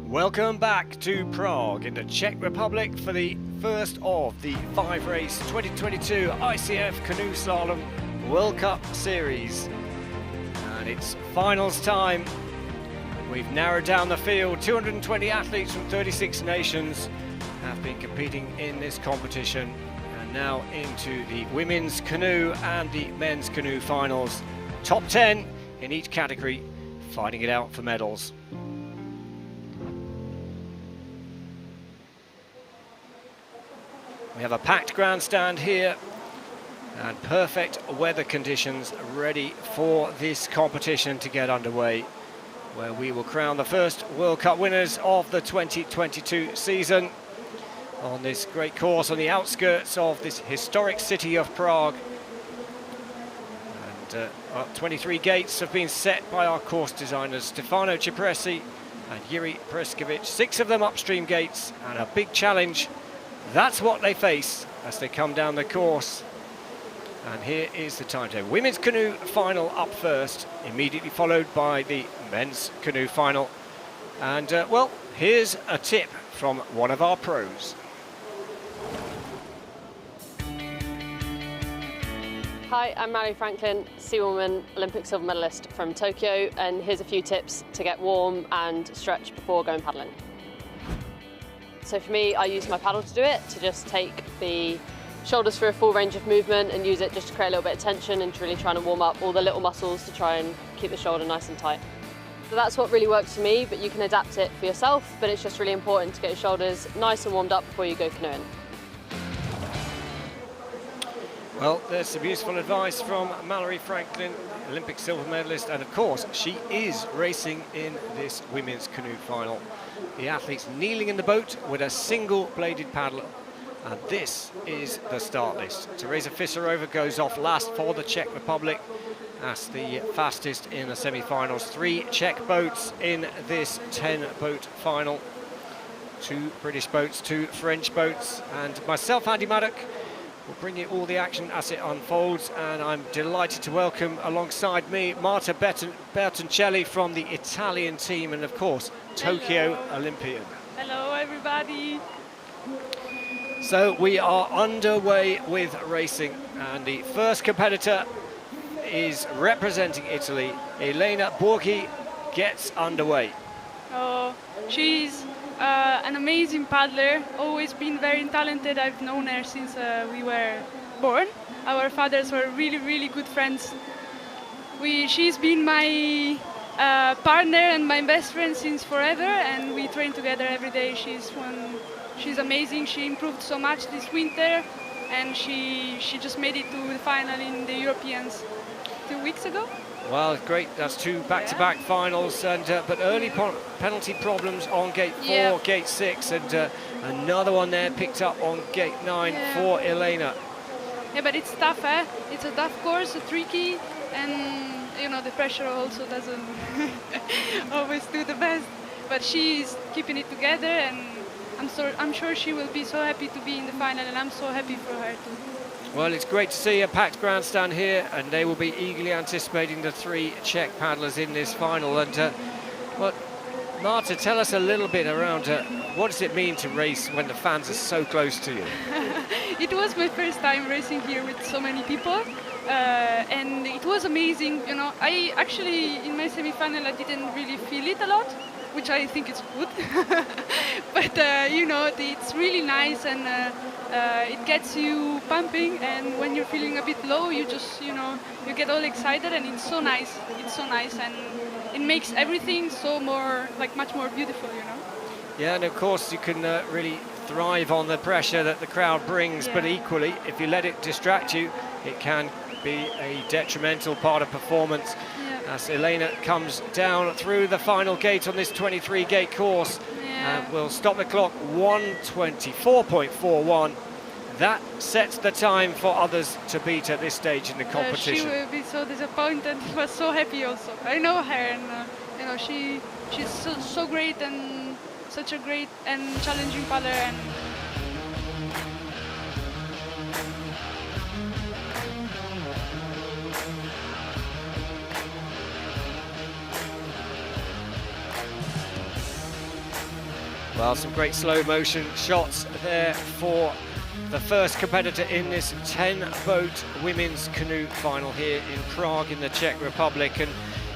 Welcome back to Prague in the Czech Republic for the first of the 5-race 2022 ICF Canoe Slalom World Cup Series. And it's finals time. We've narrowed down the field. 220 athletes from 36 nations have been competing in this competition. And now into the women's canoe and the men's canoe finals. Top 10 in each category, fighting it out for medals. We have a packed grandstand here and perfect weather conditions ready for this competition to get underway, where we will crown the first World Cup winners of the 2022 season on this great course on the outskirts of this historic city of Prague. And 23 gates have been set by our course designers Stefano Cipresi and Yuri Preskovic, 6 of them upstream gates, and a big challenge. That's what they face as they come down the course. And here is the timetable. Women's canoe final up first, immediately followed by the men's canoe final. And well, here's a tip from one of our pros. Hi, I'm Mallory Franklin, Seawoman Olympic silver medalist from Tokyo, and here's a few tips to get warm and stretch before going paddling. So for me, I use my paddle to do it, to just take the shoulders for a full range of movement and use it just to create a little bit of tension and to really trying to warm up all the little muscles to try and keep the shoulder nice and tight. So that's what really works for me, but you can adapt it for yourself, but it's just really important to get your shoulders nice and warmed up before you go canoeing. Well, there's some useful advice from Mallory Franklin, Olympic silver medalist, and of course she is racing in this women's canoe final. The athletes kneeling in the boat with a single-bladed paddle, and this is the start list. Teresa Fisarova goes off last for the Czech Republic. That's the fastest in the semi-finals. 3 Czech boats in this 10-boat final. 2 British boats, 2 French boats, and myself, Andy Maddock, will bring you all the action as it unfolds, and I'm delighted to welcome alongside me Marta Bertoncelli from the Italian team, and of course Tokyo Olympian. Hello everybody. So we are underway with racing, and the first competitor is representing Italy. Elena Borghi gets underway. Oh, she's an amazing paddler, always been very talented. I've known her since we were born. Our fathers were really good friends. She's been my partner and my best friend since forever, and we train together every day. She's amazing. She improved so much this winter, and she just made it to the final in the Europeans 2 weeks ago. Well, great. That's 2 back-to-back finals, and but early penalty problems on gate 4, gate 6, and another one there picked up on gate 9 for Elena. Yeah, but it's tough, eh? It's a tough course, tricky, and you know the pressure also doesn't always do the best. But she's keeping it together, and I'm sure she will be so happy to be in the final, and I'm so happy for her too. Well, it's great to see a packed grandstand here, and they will be eagerly anticipating the 3 Czech paddlers in this final. And well, Marta, tell us a little bit around what does it mean to race when the fans are so close to you? It was my first time racing here with so many people, and it was amazing. You know, I actually in my semi-final I didn't really feel it a lot, which I think is good. But you know, it's really nice, and it gets you pumping, and when you're feeling a bit low, you just, you know, you get all excited, and it's so nice. It's so nice, and it makes everything so much more beautiful, you know. Yeah, and of course you can really thrive on the pressure that the crowd brings, but equally, if you let it distract you, it can be a detrimental part of performance. As Elena comes down through the final gate on this 23-gate course. We'll stop the clock 1:24.41. That sets the time for others to beat at this stage in the competition. She will be so disappointed, but so happy also. I know her, and you know, she's so great, and such a great and challenging paddler. And Well, some great slow motion shots there for the first competitor in this 10-boat women's canoe final here in Prague in the Czech Republic. And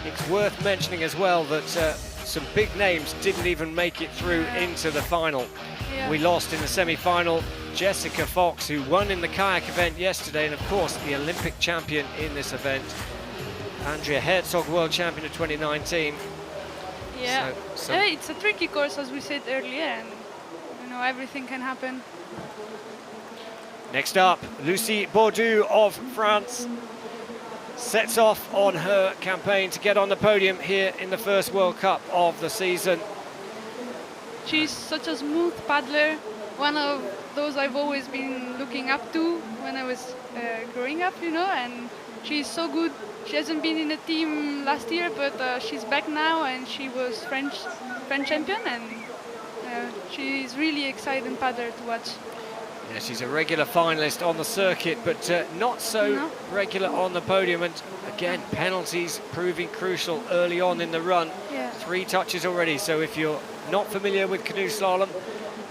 it's worth mentioning as well that some big names didn't even make it through into the final. Yeah. We lost in the semi-final Jessica Fox, who won in the kayak event yesterday, and of course the Olympic champion in this event, Andrea Herzog, world champion of 2019. Yeah, So it's a tricky course, as we said earlier, and you know, everything can happen. next up, Lucie Bourdou of France sets off on her campaign to get on the podium here in the first World Cup of the season. She's such a smooth paddler, one of those I've always been looking up to when I was growing up, you know, and she's so good. She hasn't been in the team last year, but she's back now, and she was French champion, and she's really exciting paddler to watch. Yeah, she's a regular finalist on the circuit, but not so regular on the podium. And again, penalties proving crucial early on in the run. Yeah. 3 touches already, so if you're not familiar with canoe slalom,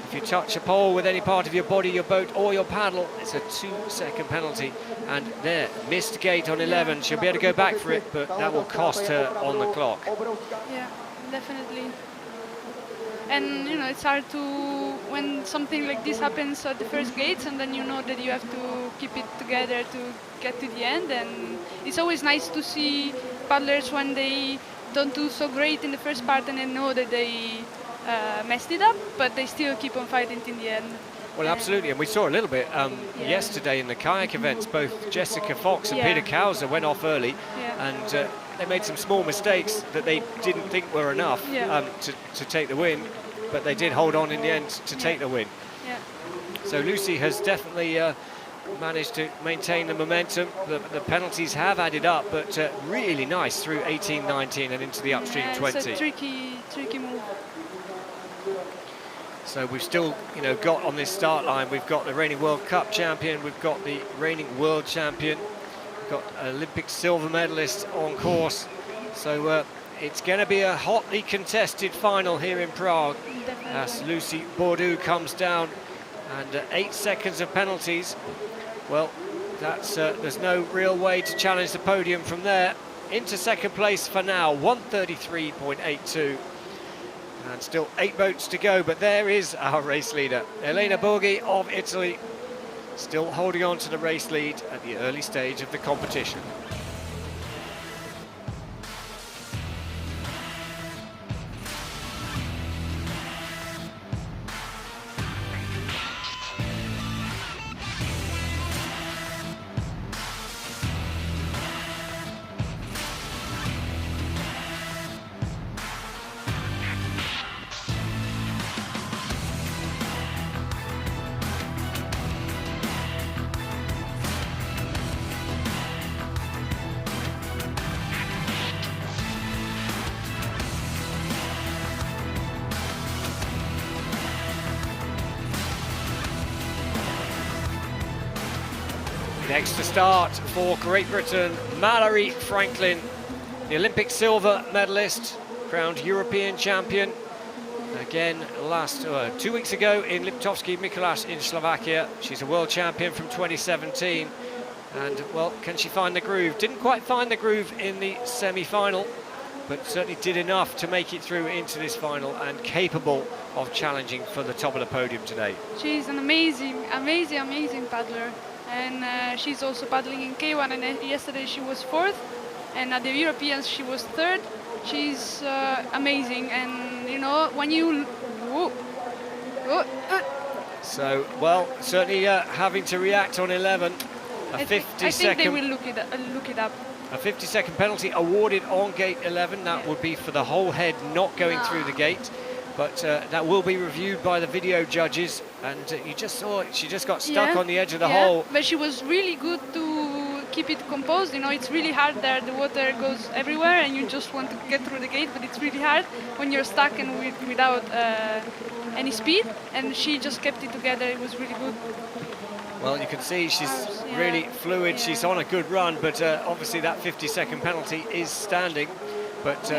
if you touch a pole with any part of your body, your boat or your paddle, it's a 2-second penalty. And there, missed gate on 11. She'll be able to go back for it, but that will cost her on the clock. Yeah, definitely. And you know, it's hard to, when something like this happens at the first gates, and then you know that you have to keep it together to get to the end. And it's always nice to see paddlers when they don't do so great in the first part and then know that they messed it up, but they still keep on fighting in the end. Well, absolutely, and we saw a little bit yesterday in the kayak events. Both Jessica Fox and Peter Kauser went off early, and they made some small mistakes that they didn't think were enough to take the win, but they did hold on in the end to take the win. Yeah. So Lucie has definitely managed to maintain the momentum. The penalties have added up, but really nice through 18, 19 and into the upstream 20. It's a tricky move. So we've still, got on this start line, we've got the reigning World Cup champion, we've got the reigning world champion, we've got Olympic silver medalist on course. So it's going to be a hotly contested final here in Prague. Definitely. As Lucie Bourdou comes down, and 8 seconds of penalties. Well, that's there's no real way to challenge the podium from there. Into second place for now, 133.82. And still 8 boats to go, but there is our race leader, Elena Borghi of Italy, still holding on to the race lead at the early stage of the competition. Next to start for Great Britain, Mallory Franklin, the Olympic silver medalist, crowned European champion. Again, 2 weeks ago in Liptovský Mikuláš in Slovakia. She's a world champion from 2017. And, well, can she find the groove? Didn't quite find the groove in the semi-final, but certainly did enough to make it through into this final and capable of challenging for the top of the podium today. She's an amazing paddler. And she's also paddling in K1, and yesterday she was 4th, and at the Europeans she was 3rd. She's amazing, and you know, when you... So, well, certainly having to react on 11. I think they will look it up. A 50-second penalty awarded on gate 11. That would be for the whole head not going through the gate. But that will be reviewed by the video judges, and you just saw it, she just got stuck on the edge of the hole. But she was really good to keep it composed. You know, it's really hard there, the water goes everywhere and you just want to get through the gate, but it's really hard when you're stuck and without any speed, and she just kept it together. It was really good. Well, you can see she's really fluid, she's on a good run, but obviously that 50-second penalty is standing, but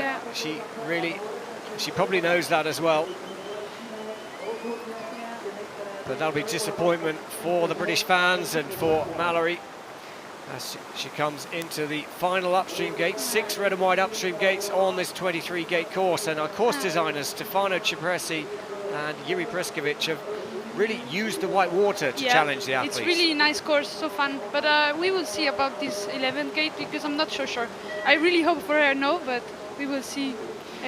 she probably knows that as well. But that'll be disappointment for the British fans and for Mallory as she comes into the final upstream gate. 6 red and white upstream gates on this 23-gate course, and our course designers Stefano Cipresi and Yuri Preskovic have really used the white water to challenge the athletes. It's really nice course, so fun. But we will see about this 11th gate because I'm not so sure. I really hope for her, no, but we will see.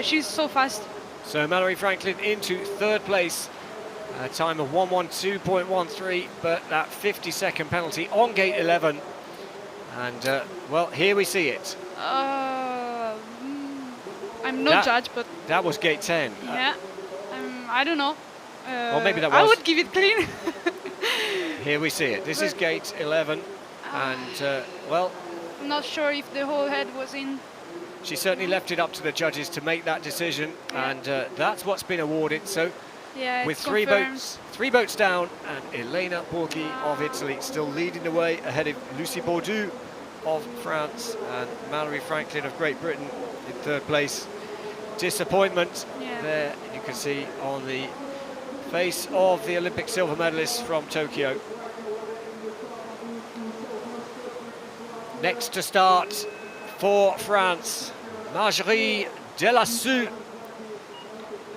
She's so fast. So Mallory Franklin into 3rd place, a time of 1:12.13, but that 50-second penalty on gate 11. And well, here we see it. I'm no judge, but that was gate 10. Yeah, I don't know. Or maybe that was. I would give it clean. Here we see it. This is gate 11, and well, I'm not sure if the whole head was in. She certainly left it up to the judges to make that decision, and that's what's been awarded. So, with three boats down, and Elena Borghi of Italy still leading the way ahead of Lucie Bourdu of France and Mallory Franklin of Great Britain in 3rd place. Disappointment there, you can see on the face of the Olympic silver medalist from Tokyo. Next to start for France, Marjorie Delassou.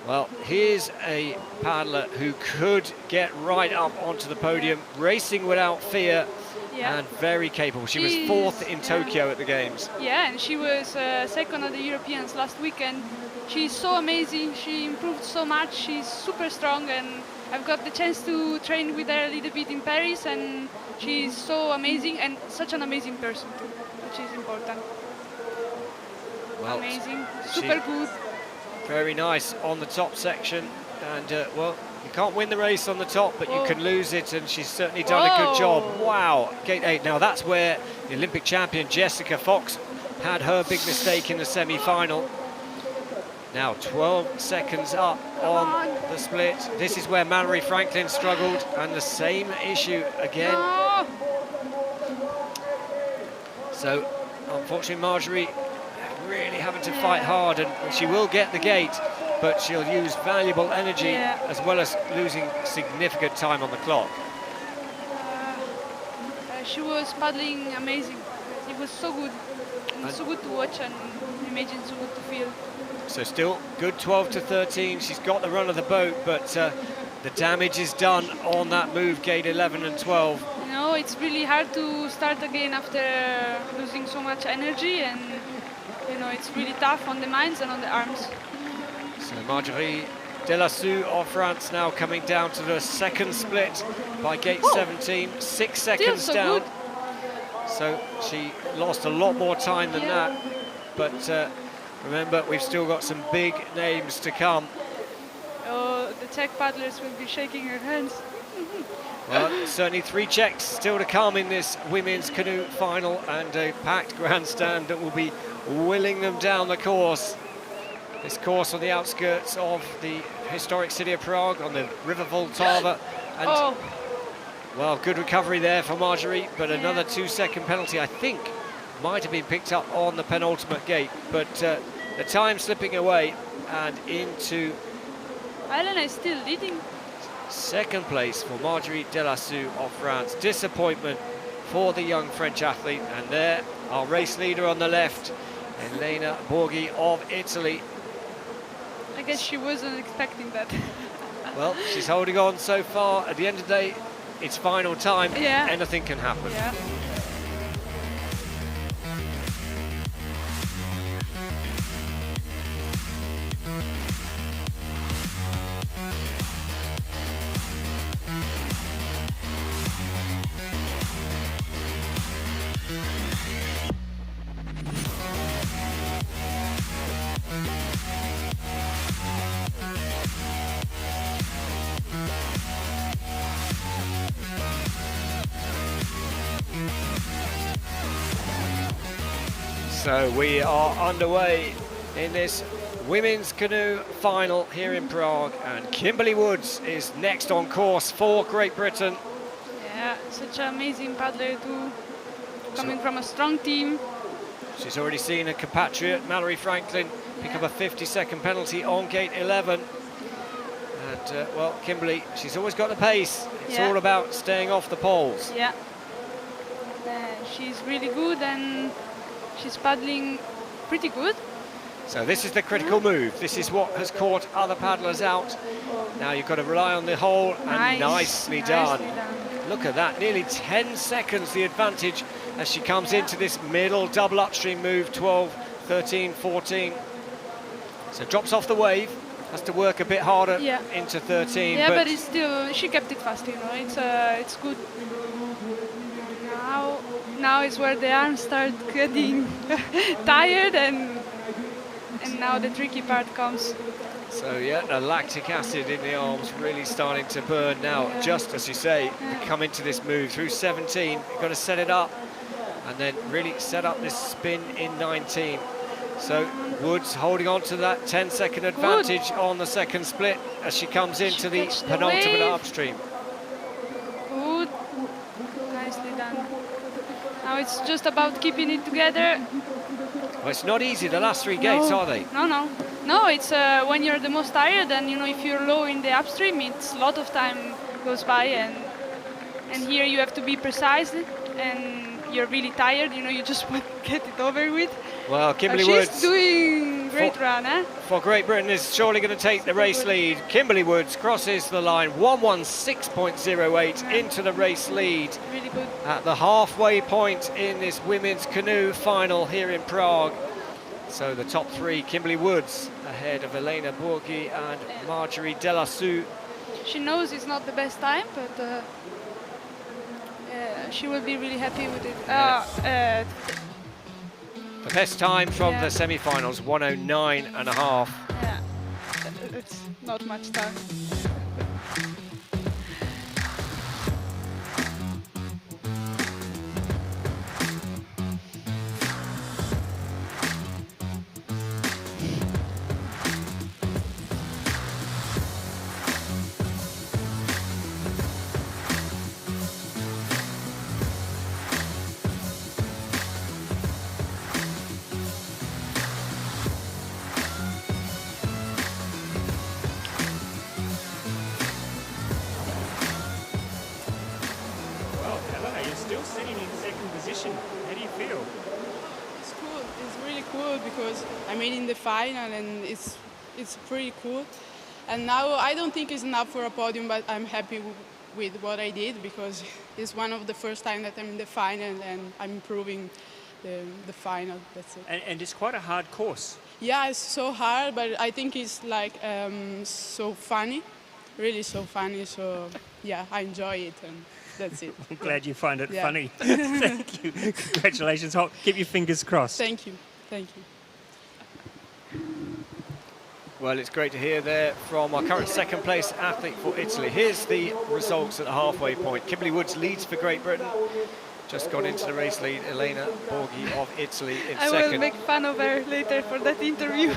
Well, here's a paddler who could get right up onto the podium, racing without fear, and very capable. She was 4th in Tokyo at the Games. Yeah, and she was 2nd at the Europeans last weekend. She's so amazing, she improved so much, she's super strong, and I've got the chance to train with her a little bit in Paris, and she's so amazing and such an amazing person too, which is important. Well, amazing, super good. Very nice on the top section, and well, you can't win the race on the top, but you can lose it, and she's certainly done a good job. Wow, gate 8. Now that's where the Olympic champion Jessica Fox had her big mistake in the semi-final. Now 12 seconds up on the split. This is where Mallory Franklin struggled, and the same issue again. So unfortunately Marjorie really having to fight hard, and she will get the gate, but she'll use valuable energy as well as losing significant time on the clock. She was paddling amazing. It was so good, and so good to watch, and imagine so good to feel. So still good 12-13. She's got the run of the boat, but the damage is done on that move, gate 11 and 12. You know, it's really hard to start again after losing so much energy, and you know, it's really tough on the minds and on the arms. So Marjorie Delassou of France now coming down to the 2nd split by gate 17, 6 seconds so down. Good. So she lost a lot more time than that, but remember, we've still got some big names to come. Oh, the Czech paddlers will be shaking their hands. Well, certainly 3 Czechs still to come in this women's canoe final, and a packed grandstand that will be willing them down the course. This course on the outskirts of the historic city of Prague on the River Vltava. And, well, good recovery there for Marjorie, but another 2-second penalty, I think, might have been picked up on the penultimate gate, but the time slipping away, and into Elena is still leading. 2nd place for Marjorie Delassou of France. Disappointment for the young French athlete, and there, our race leader on the left, Elena Borghi of Italy. I guess she wasn't expecting that. Well, she's holding on so far. At the end of the day, it's final time. Anything can happen. So we are underway in this women's canoe final here in Prague, and Kimberly Woods is next on course for Great Britain. Yeah, such an amazing paddler too, coming from a strong team. She's already seen a compatriot, Mallory Franklin, pick up a 50-second penalty on gate 11. But, well, Kimberly, she's always got the pace. It's Yeah. all about staying off the poles. Yeah. She's really good and she's paddling pretty good. So this is the critical move. This is what has caught other paddlers out. Now you've got to rely on the hole, and nicely done. Look at that, nearly 10 seconds the advantage as she comes into this middle double upstream move, 12, 13, 14. So drops off the wave, has to work a bit harder into 13. Yeah, but it's still, she kept it fast, you know, it's good. Now is where the arms start getting tired, and now the tricky part comes. So yeah, the lactic acid in the arms really starting to burn now. Just as you say, we come into this move through 17, you've got to set it up and then really set up this spin in 19. So Woods holding on to that 10-second advantage on the second split as she comes into the penultimate upstream. Good, nicely done. Now it's just about keeping it together. Well, it's not easy, the last three gates, are they? No, it's when you're the most tired, and you know, if you're low in the upstream, it's a lot of time goes by, and here you have to be precise, and you're really tired, you know, you just want to get it over with. Well, Kimberly she's Woods doing great run, eh? for Great Britain is surely going to take the race lead. Kimberly Woods crosses the line, 1:16.08 into the race lead. Really good. At the halfway point in this women's canoe final here in Prague. So the top three, Kimberly Woods ahead of Elena Borghi and Marjorie Delassou. She knows it's not the best time, but she will be really happy with it. The best time from the semi-finals, 1:09.5. Yeah, it's not much time. Because I made in the final, and it's pretty cool. And now I don't think it's enough for a podium, but I'm happy with what I did, because it's one of the first time that I'm in the final, and I'm improving the final. That's it. And it's quite a hard course. Yeah, it's so hard, but I think it's like so funny, really so funny. So yeah, I enjoy it, and that's it. I'm glad you find it funny. Thank you. Congratulations. Keep your fingers crossed. Thank you. Thank you. Well, it's great to hear there from our current second place athlete for Italy. Here's the results at the halfway point. Kimberly Woods leads for Great Britain. Just got into the race lead, Elena Borghi of Italy in second. I will make fun of her later for that interview.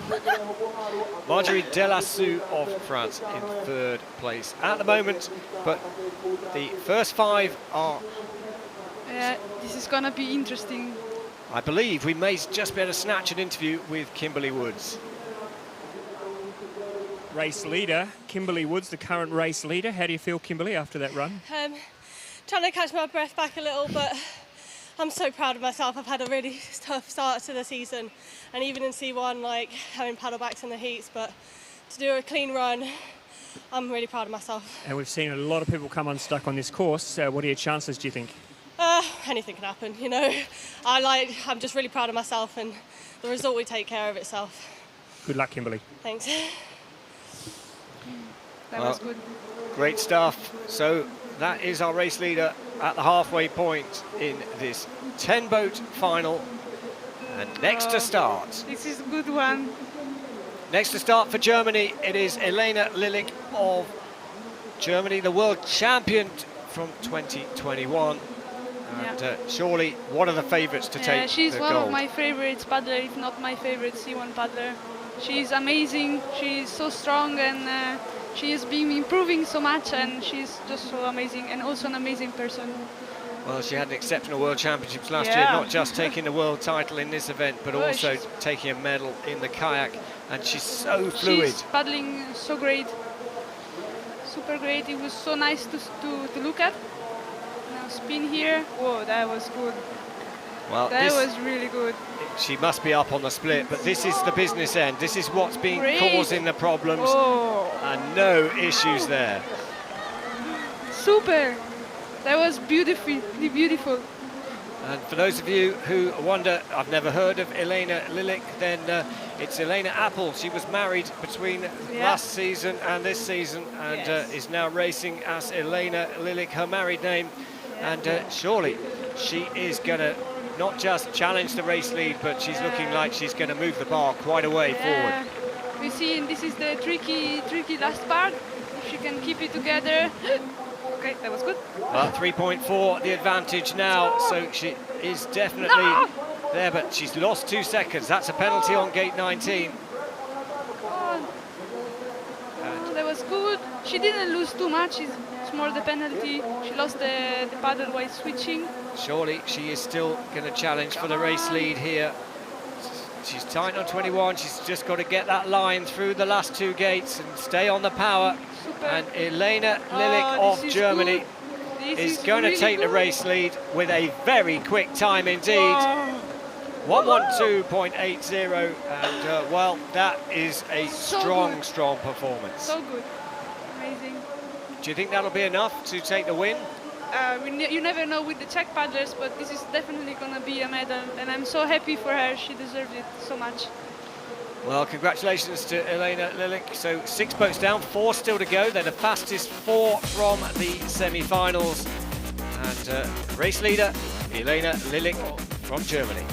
Marjorie Delassou of France in third place at the moment, but the first five are... This is going to be interesting. I believe we may just be able to snatch an interview with Kimberly Woods. Race leader, Kimberly Woods, the current race leader. How do you feel, Kimberly, after that run? Trying to catch my breath back a little, but I'm so proud of myself. I've had a really tough start to the season, and even in C1, like having paddlebacks in the heats, but to do a clean run, I'm really proud of myself. And we've seen a lot of people come unstuck on this course. What are your chances, do you think? Anything can happen, you know. I'm just really proud of myself, and the result will take care of itself. Good luck, Kimberly. Thanks. That was good. Great stuff. So that is our race leader at the halfway point in this 10-boat final. And next to start. This is a good one. Next to start for Germany, it is Elena Lillig of Germany, the world champion from 2021. And surely one of the favourites to take she's the one gold. of my favourites paddler, if not my favourite C1 paddler. She's amazing, she's so strong, and she has been improving so much, and she's just so amazing, and also an amazing person. Well, she had an exceptional World Championships last year, not just taking the world title in this event, but also taking a medal in the kayak, and she's so fluid. She's paddling so great. super great. It was so nice to look at. Now spin here. Whoa, that was good. Well, That was really good. she must be up on the split, but this is the business end. This is what's been Great. causing the problems, Oh, and no issues there. super. That was beautiful. And for those of you who wonder, I've never heard of Elena Lilik, then it's Elena Apple. She was married between last season and this season, and is now racing as Elena Lilik, her married name. And surely she is going to not just challenge the race lead, but she's looking like she's going to move the bar quite a way forward. We see this is the tricky last part. If she can keep it together. Okay, that was good. Well, 3.4 the advantage now, so she is definitely there, but she's lost 2 seconds. That's a penalty on gate 19. That was good. She didn't lose too much. It's more the penalty. She lost the paddle while switching. Surely she is still going to challenge for the race lead here. She's tight on 21. She's just got to get that line through the last 2 gates and stay on the power. Super. And Elena Lilik of Germany is going to take the race lead with a very quick time indeed. 1:12.80, and well, that is a strong performance. So good. Amazing. Do you think that'll be enough to take the win? You never know with the Czech paddlers, but this is definitely going to be a medal, and I'm so happy for her. She deserved it so much. Well, congratulations to Elena Lilik. So 6 boats down, 4 still to go. They're the fastest 4 from the semi-finals. And race leader, Elena Lilik from Germany.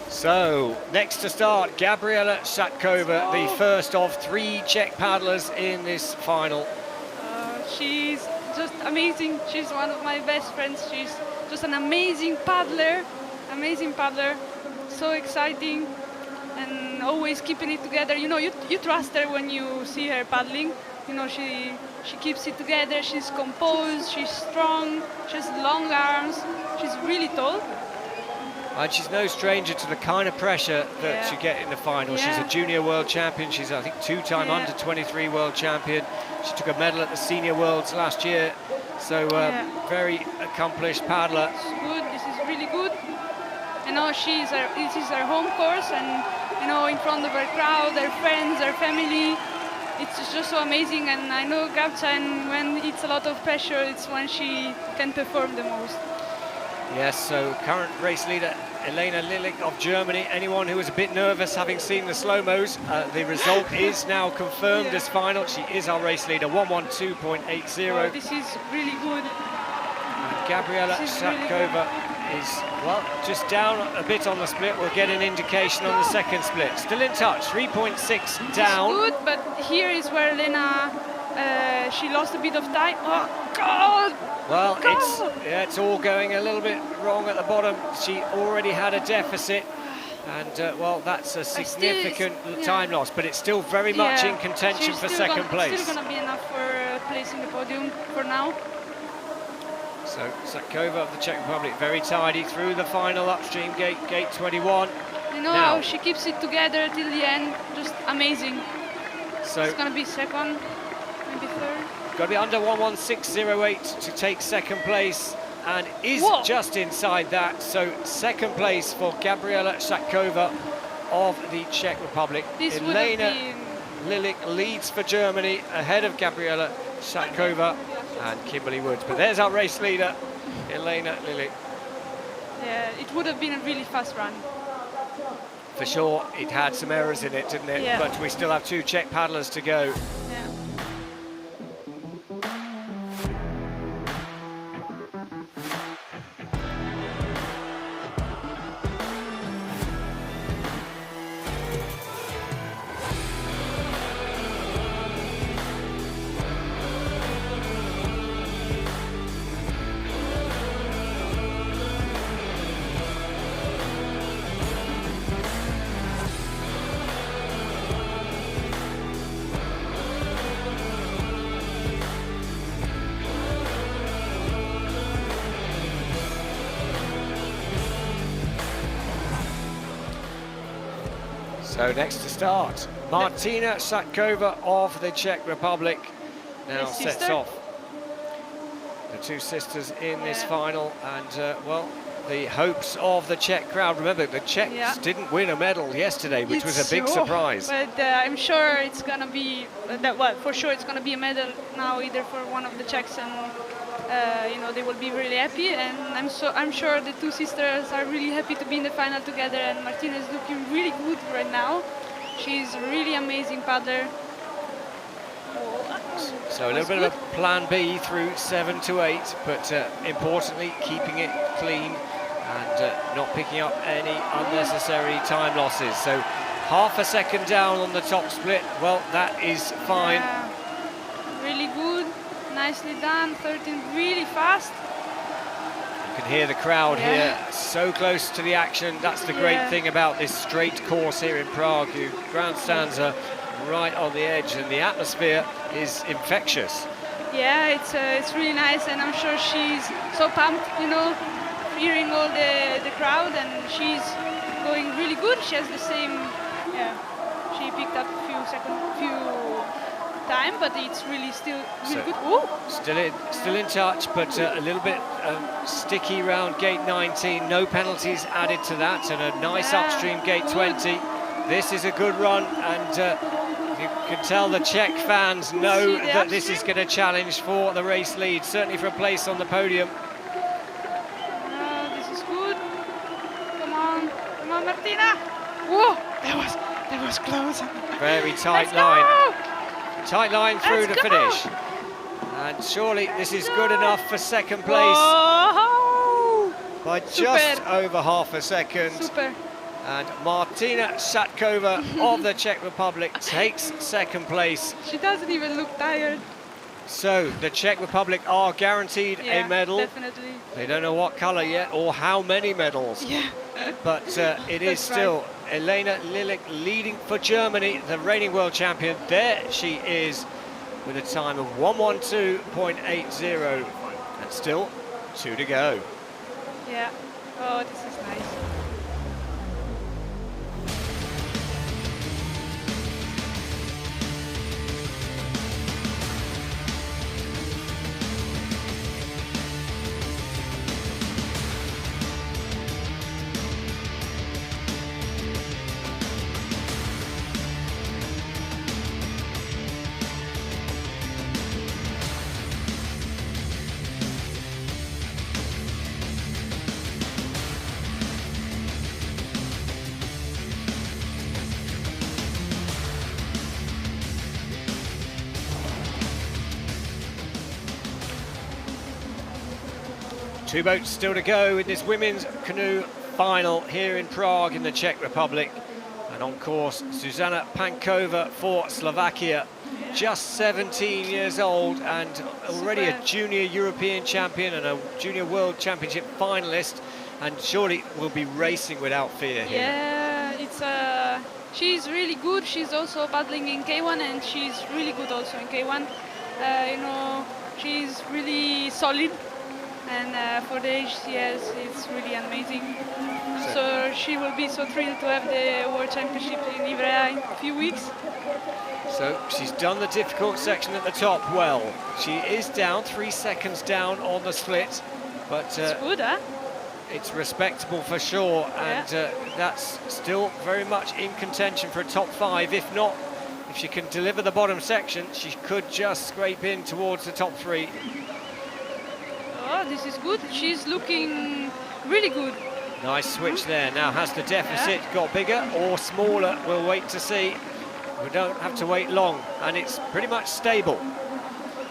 So, next to start, Gabriela Shatkova, the first of 3 Czech paddlers in this final. She's just amazing. She's one of my best friends. She's just an amazing paddler. So exciting, and always keeping it together. You know, you trust her when you see her paddling. You know, she keeps it together. She's composed. She's strong. She has long arms. She's really tall. And she's no stranger to the kind of pressure that you get in the final. She's a junior world champion. She's, I think, 2-time under-23 world champion. She took a medal at the senior worlds last year. So very accomplished paddler. It's good. This is really good. You know, this is her home course, and you know, in front of her crowd, her friends, her family. It's just so amazing. And I know Gabcha, and when it's a lot of pressure, it's when she can perform the most. Yes, so current race leader Elena Lilik of Germany. Anyone who was a bit nervous having seen the slow-mos, the result is now confirmed as final. She is our race leader, 1:12.80. Oh, this is really good. And Gabriela Shatkova is, well, just down a bit on the split. We'll get an indication on the second split. Still in touch, 3.6 down. It's good, but here is where Elena, she lost a bit of time. Oh, God! Well, it's all going a little bit wrong at the bottom. She already had a deficit, and well, that's a significant time loss, but it's still very much in contention for second place. Still going to be enough for a place in the podium for now. So Shatkova of the Czech Republic, very tidy through the final upstream gate, gate 21. You know how she keeps it together till the end, just amazing. So it's going to be second, maybe third. Got to be under 1:16.08 to take second place, and is just inside that. So second place for Gabriela Shatkova of the Czech Republic. Elena Lilik leads for Germany ahead of Gabriela Shatkova and Kimberly Woods. But there's our race leader, Elena Lilik. Yeah, it would have been a really fast run. For sure, it had some errors in it, didn't it? Yeah. But we still have 2 Czech paddlers to go. Yeah. So next to start, Martina Satkova of the Czech Republic now The sets sister. off. The two sisters in this final, and well, the hopes of the Czech crowd. Remember, the Czechs didn't win a medal yesterday, which was a big surprise. But I'm sure it's gonna be for sure it's gonna be a medal now, either for one of the Czechs, and you know, they will be really happy. And I'm sure the two sisters are really happy to be in the final together. And Martina is looking really good right now. She's a really amazing paddler. So a little bit of a plan B through 7 to 8, but importantly keeping it clean and not picking up any unnecessary time losses. So half a second down on the top split. Well, that is fine. Yeah. Really good, nicely done. 13 really fast. You can hear the crowd here, so close to the action. That's the great thing about this straight course here in Prague. Your grandstands are right on the edge, and the atmosphere is infectious. Yeah, it's really nice, and I'm sure she's so pumped, you know, hearing all the crowd, and she's going really good. She has the same, she picked up a few time, but it's really still really good. Ooh. Still in touch, but a little bit sticky round gate 19. No penalties added to that, and a nice upstream gate 20. This is a good run, and you can tell the Czech fans know that this is going to challenge for the race lead, certainly for a place on the podium. This is good. Come on, Martina. Whoa, that was close. Very tight line. Tight line through the finish. And surely this is good enough for second place. Whoa. By just over half a second. Super. And Martina Satkova of the Czech Republic takes second place. She doesn't even look tired. So the Czech Republic are guaranteed a medal. Definitely. They don't know what colour yet or how many medals. Yeah. But it is still Elena Lilik leading for Germany, the reigning world champion. There she is with a time of 1:12.80, and still 2 to go. Yeah. Oh, this is nice. Two boats still to go in this women's canoe final here in Prague in the Czech Republic. And on course, Zuzana Pankova for Slovakia. Just 17 years old and already a junior European champion and a junior world championship finalist, and surely will be racing without fear here. Yeah, she's really good. She's also paddling in K1, and she's really good also in K1. You know, she's really solid. And for the age she has, it's really amazing. So she will be so thrilled to have the World Championship in Ivrea in a few weeks. So she's done the difficult section at the top well. She is down 3 seconds down on the split, but it's good, huh? It's respectable for sure, and that's still very much in contention for a top 5. If not, if she can deliver the bottom section, she could just scrape in towards the top 3. Oh, this is good. She's looking really good. Nice switch there. Now, has the deficit got bigger or smaller? We'll wait to see. We don't have to wait long, and it's pretty much stable.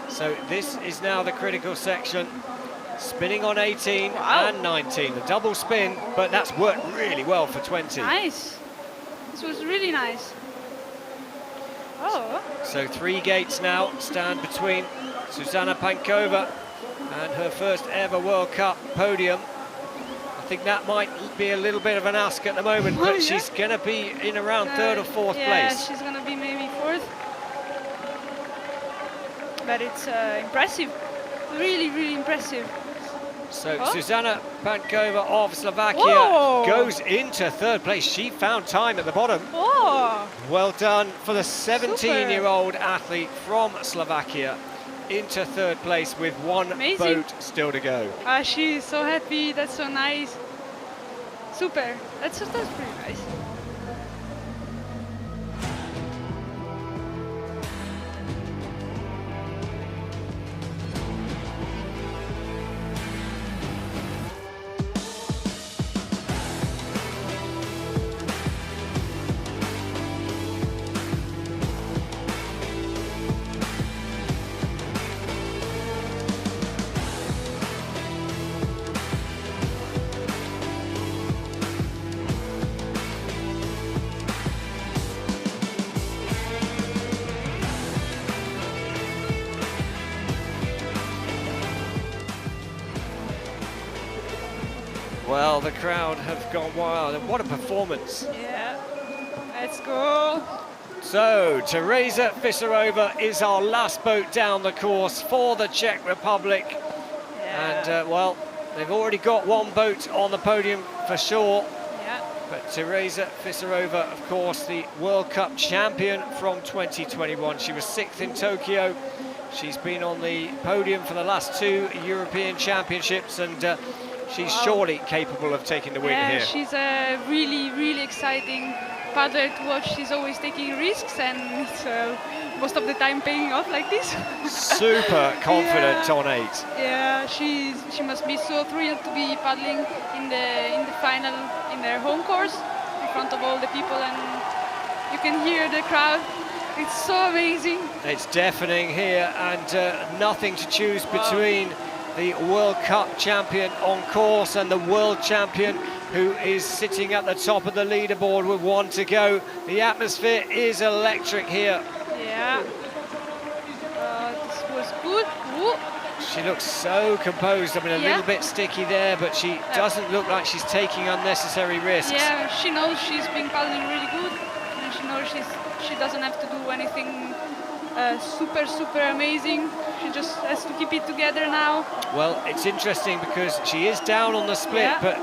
So this is now the critical section. Spinning on 18 and 19. The double spin, but that's worked really well for 20. Nice. This was really nice. Oh. So 3 gates now stand between Zuzana Pankova and her first ever World Cup podium. I think that might be a little bit of an ask at the moment, but she's going to be in around 3rd or 4th place. Yeah, she's going to be maybe 4th. But it's impressive. Really, really impressive. So Zuzana Pankova of Slovakia goes into third place. She found time at the bottom. Oh, Well done for the 17-year-old athlete from Slovakia into third place with one Amazing. boat still to go. she's so happy. That's so nice. Super. That's pretty nice. Well, the crowd have gone wild, and what a performance. Yeah. Let's go. So, Teresa Fisarova is our last boat down the course for the Czech Republic. Yeah. And, well, they've already got one boat on the podium for sure. Yeah. But Teresa Fisarova, of course, the World Cup champion from 2021. She was 6th in Tokyo. She's been on the podium for the last 2 European Championships, and she's surely capable of taking the win here. She's a really, really exciting paddler to watch. She's always taking risks, and it's most of the time paying off like this. Super confident on 8. Yeah, she must be so thrilled to be paddling in the final in their home course in front of all the people, and you can hear the crowd. It's so amazing. It's deafening here, and nothing to choose between the World Cup champion on course and the world champion who is sitting at the top of the leaderboard with 1 to go. The atmosphere is electric here. Yeah. This was good. Ooh. She looks so composed. I mean, a little bit sticky there, but she doesn't look like she's taking unnecessary risks. Yeah, she knows she's been paddling really good, and she knows she doesn't have to do anything super amazing. She just has to keep it together now. Well, it's interesting because she is down on the split, but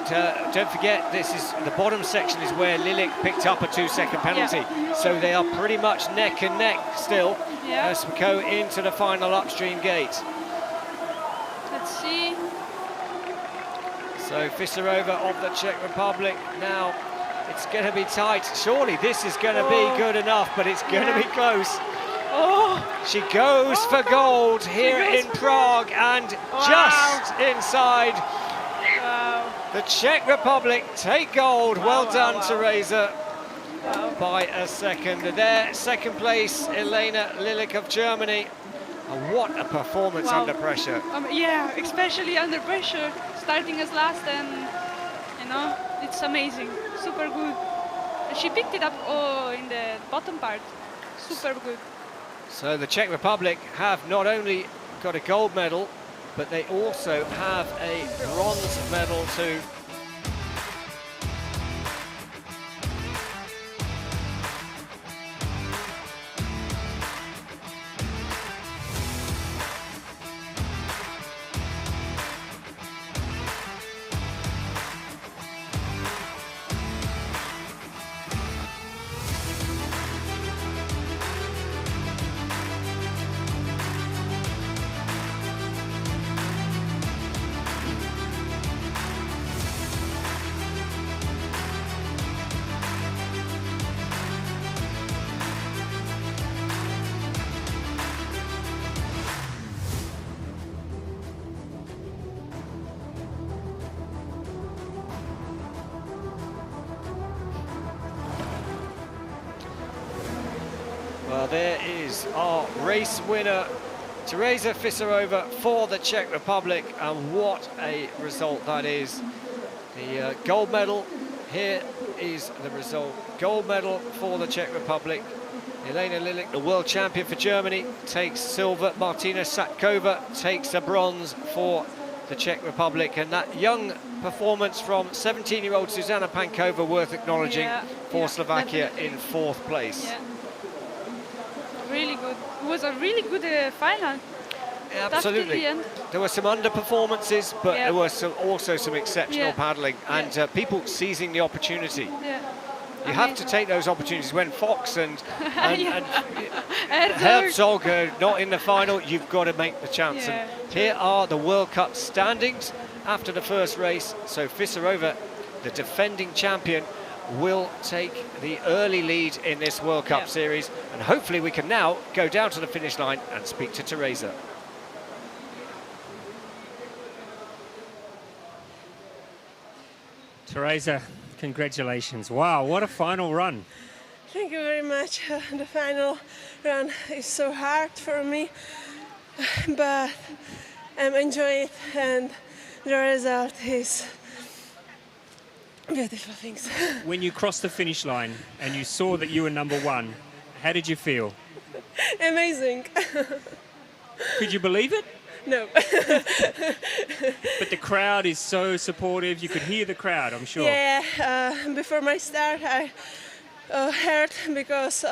don't forget, this is the bottom section is where Lilik picked up a 2-second penalty. So they are pretty much neck and neck still as we go into the final upstream gate. Let's see. So Fisarova of the Czech Republic now. It's going to be tight. Surely this is going to be good enough, but it's going to be close. She goes for gold here in Prague, and just inside. The Czech Republic take gold. Well done, Teresa, by a second. There, second place, Elena Lilik of Germany. And what a performance under pressure. Yeah, especially under pressure, starting as last, and you know, it's amazing, super good. And she picked it up in the bottom part, super good. So the Czech Republic have not only got a gold medal, but they also have a bronze medal too. Well, there is our race winner, Teresa Fisarova for the Czech Republic, and what a result that is. The gold medal, here is the result. Gold medal for the Czech Republic. Elena Lilik, the world champion for Germany, takes silver. Martina Satkova takes the bronze for the Czech Republic, and that young performance from 17-year-old Zuzana Pankova worth acknowledging for Slovakia in 4th place. Really good. It was a really good final. Absolutely. Tough to the end. There were some underperformances, but Yeah. there were also some exceptional Yeah. paddling and people seizing the opportunity. Yeah. You have to take those opportunities. When Fox and Herzog. Herzog are not in the final, you've got to make the chance. Yeah. And here are the World Cup standings after the first race. So Fisarova, the defending champion, will take the early lead in this World Cup series. And hopefully we can now go down to the finish line and speak to Teresa. Teresa, congratulations. Wow, what a final run. Thank you very much. The final run is so hard for me, but I'm enjoying it, and the result is beautiful things. When you crossed the finish line and you saw that you were number one, how did you feel? Amazing. Could you believe it? No. But the crowd is so supportive. You could hear the crowd, I'm sure. Yeah, before my start, I heard because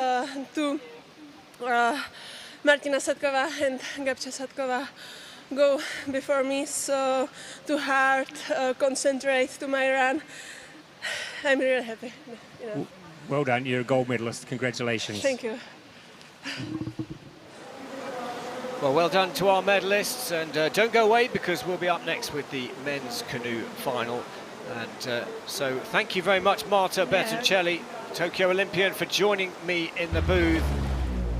Martina Sadkova and Gabča Sadkova go before me, so too hard concentrate to my run. I'm really happy. You know. Well done, you're a gold medalist. Congratulations. Thank you. Well done to our medalists, and don't go away because we'll be up next with the men's canoe final. And so thank you very much, Marta Bertoncelli, Tokyo Olympian, for joining me in the booth.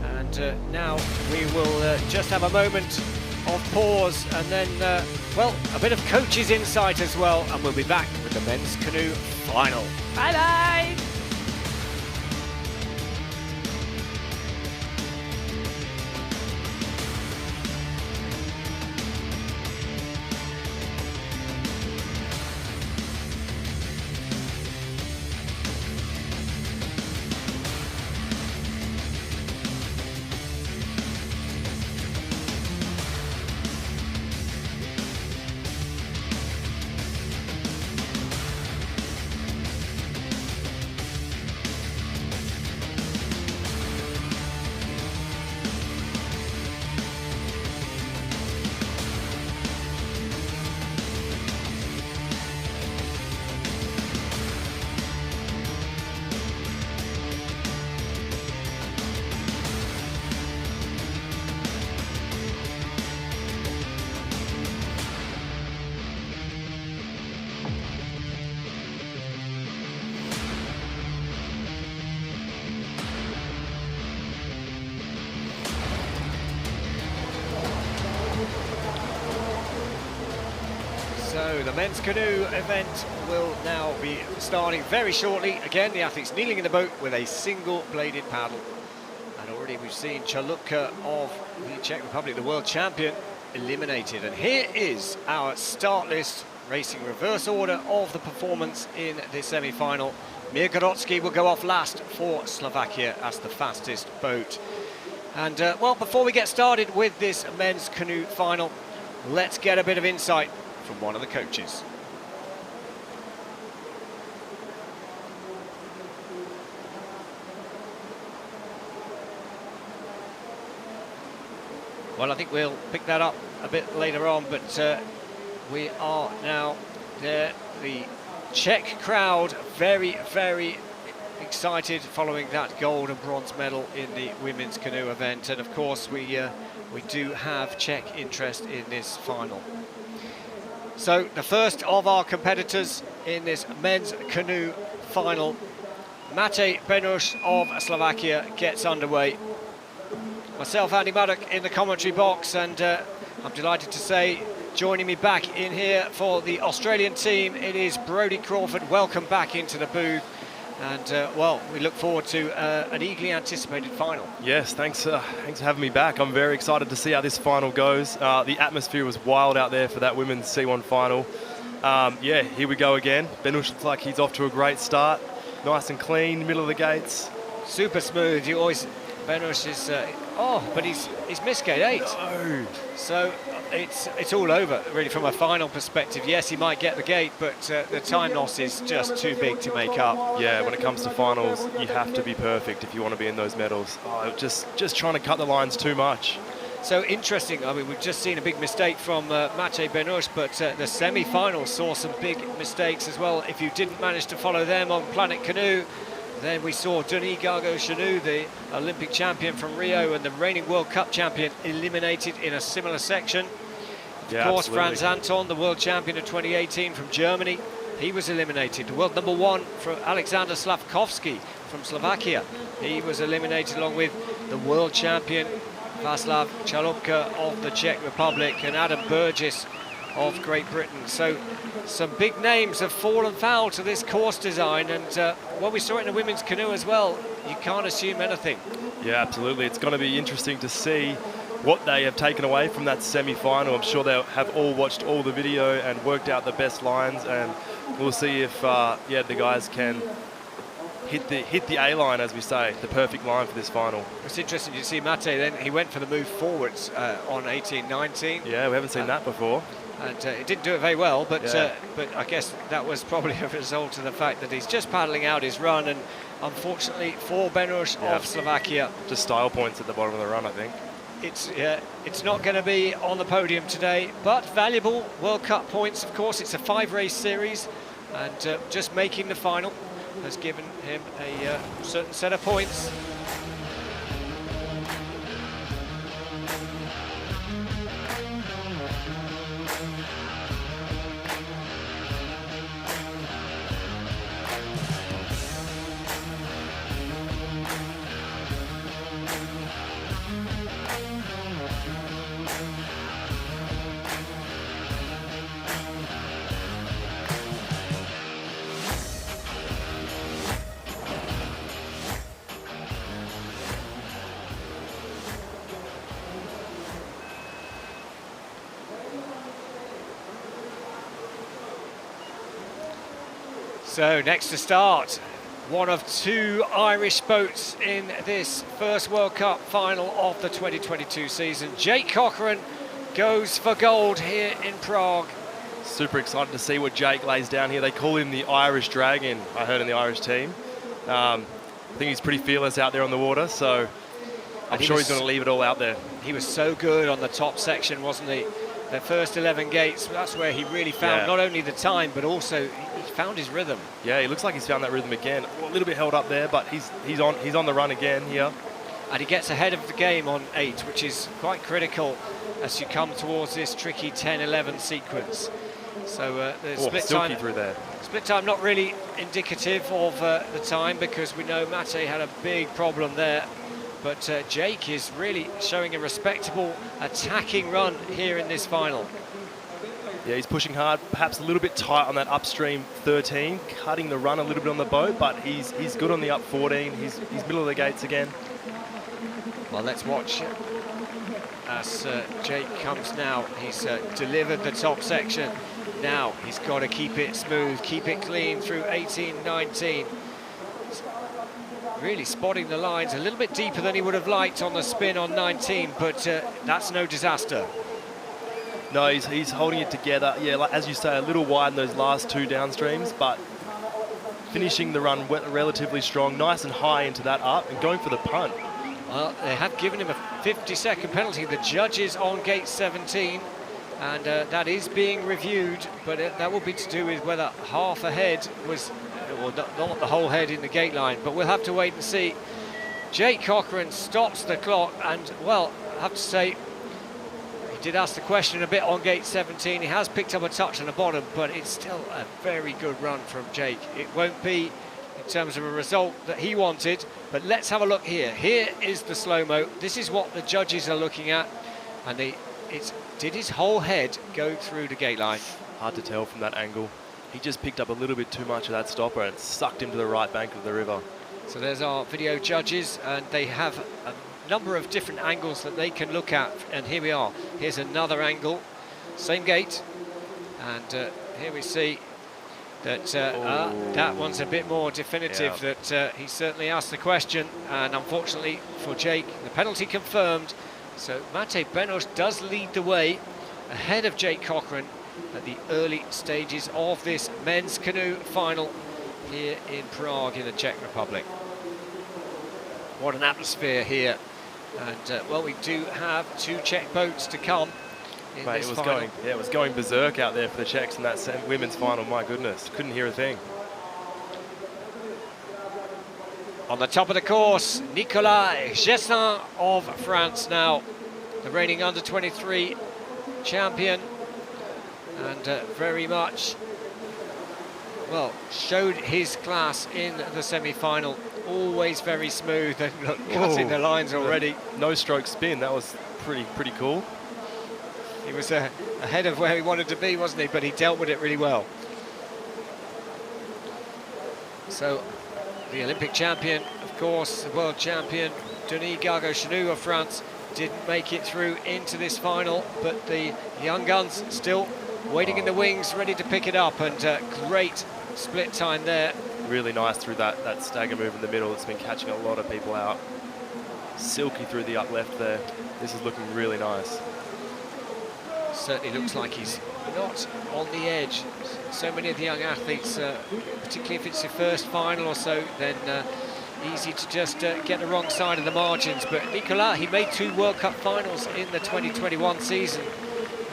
And now we will just have a moment of pause, and then, well, a bit of coaches' insight as well, and we'll be back with the men's canoe final. Bye-bye. So the men's canoe event will now be starting very shortly. Again, the athletes kneeling in the boat with a single-bladed paddle. And already we've seen Chalupka of the Czech Republic, the world champion, eliminated. And here is our start list, racing reverse order of the performance in the semi-final. Mirgorodsky will go off last for Slovakia as the fastest boat. And, well, before we get started with this men's canoe final, let's get a bit of insight from one of the coaches. Well, I think we'll pick that up a bit later on, but we are now there. The Czech crowd very, very excited following that gold and bronze medal in the women's canoe event, and of course we do have Czech interest in this final. So the first of our competitors in this men's canoe final, Matej Benuš of Slovakia, gets underway. Myself, Andy Maddock, in the commentary box, and I'm delighted to say, joining me back in here for the Australian team, it is Brodie Crawford. Welcome back into the booth. And, well, we look forward to an eagerly anticipated final. Yes, thanks for having me back. I'm very excited to see how this final goes. The atmosphere was wild out there for that women's C1 final. Yeah, here we go again. Benuš looks like he's off to a great start. Nice and clean, middle of the gates. Super smooth. You always... Benuš is... but he's missed gate 8. No. So it's all over, really, from a final perspective. Yes, he might get the gate, but the time loss is just too big to make up. Yeah, when it comes to finals, you have to be perfect if you want to be in those medals. Oh, just trying to cut the lines too much. So interesting. I mean, we've just seen a big mistake from Maciej Benusz, but the semi-final saw some big mistakes as well. If you didn't manage to follow them on Planet Canoe, then we saw Denis Gargaud-Chanou, the Olympic champion from Rio and the reigning World Cup champion, eliminated in a similar section. Of course, absolutely. Franz Anton, the world champion of 2018 from Germany, he was eliminated. The world number 1 for Alexander Slavkovsky from Slovakia, he was eliminated along with the world champion Václav Chalupka of the Czech Republic and Adam Burgess of Great Britain. So some big names have fallen foul to this course design, and when we saw it in the women's canoe as well, you can't assume anything. Yeah, absolutely. It's going to be interesting to see what they have taken away from that semi-final. I'm sure they'll have all watched all the video and worked out the best lines, and we'll see if the guys can hit the A line, as we say, the perfect line for this final. It's interesting to see Maciej then, he went for the move forwards on 18-19. Yeah, we haven't seen that before. And he didn't do it very well, but I guess that was probably a result of the fact that he's just paddling out his run, and unfortunately for Benusz of Slovakia, just style points at the bottom of the run, I think. It's not going to be on the podium today, but valuable World Cup points. Of course, it's a 5-race series, and just making the final has given him a certain set of points. So next to start, one of 2 Irish boats in this first World Cup final of the 2022 season. Jake Cochran goes for gold here in Prague. Super excited to see what Jake lays down here. They call him the Irish Dragon, I heard, in the Irish team. I think he's pretty fearless out there on the water, so I'm sure he's going to leave it all out there. He was so good on the top section, wasn't he? The first 11 gates, that's where he really found not only the time, but also he found his rhythm. Yeah, he looks like he's found that rhythm again. A little bit held up there, but he's on the run again here. And he gets ahead of the game on 8, which is quite critical as you come towards this tricky 10-11 sequence. So the split time through there. Split time not really indicative of the time, because we know Maciej had a big problem there. But Jake is really showing a respectable attacking run here in this final. Yeah, he's pushing hard, perhaps a little bit tight on that upstream 13, cutting the run a little bit on the boat, but he's good on the up 14. He's middle of the gates again. Well, let's watch as Jake comes now. He's delivered the top section. Now he's got to keep it smooth, keep it clean through 18, 19. Really spotting the lines a little bit deeper than he would have liked on the spin on 19, but that's no disaster. No, he's holding it together. Yeah, like, as you say, a little wide in those last 2 downstreams, but finishing the run relatively strong, nice and high into that up and going for the punt. Well, they have given him a 50-second penalty, the judges on gate 17, and that is being reviewed, but that will be to do with whether half a head was, well, not the whole head in the gate line, but we'll have to wait and see. Jake Cochran stops the clock, and, well, I have to say, he did ask the question a bit on gate 17. He has picked up a touch on the bottom, but it's still a very good run from Jake. It won't be in terms of a result that he wanted, but let's have a look here. Here is the slow-mo. This is what the judges are looking at, and did his whole head go through the gate line? Hard to tell from that angle. He just picked up a little bit too much of that stopper and sucked him to the right bank of the river. So there's our video judges, and they have a number of different angles that they can look at, and here we are. Here's another angle, same gate, and here we see that that one's a bit more definitive, that he certainly asked the question, and unfortunately for Jake, the penalty confirmed. So Maciej Benusz does lead the way ahead of Jake Cochran at the early stages of this men's canoe final here in Prague in the Czech Republic. What an atmosphere here And well, we do have 2 Czech boats to come in Mate, this it was final. going, it was going berserk out there for the Czechs in that women's final. My goodness, couldn't hear a thing. On the top of the course, Nicolas Gessin of France now, the reigning under-23 champion, and very much, well, showed his class in the semi-final. Always very smooth, and look, cutting the lines already. No stroke spin, that was pretty cool. He was ahead of where he wanted to be, wasn't he? But he dealt with it really well. So, the Olympic champion, of course, the world champion, Denis Gargot-Chanou of France, didn't make it through into this final, but the young guns still waiting in the wings, ready to pick it up, and great split time there. Really nice through that stagger move in the middle. It's been catching a lot of people out. Silky through the up left there. This is looking really nice. Certainly looks like he's not on the edge. So many of the young athletes, particularly if it's your first final or so, then easy to just get the wrong side of the margins. But Nicolas, he made 2 World Cup finals in the 2021 season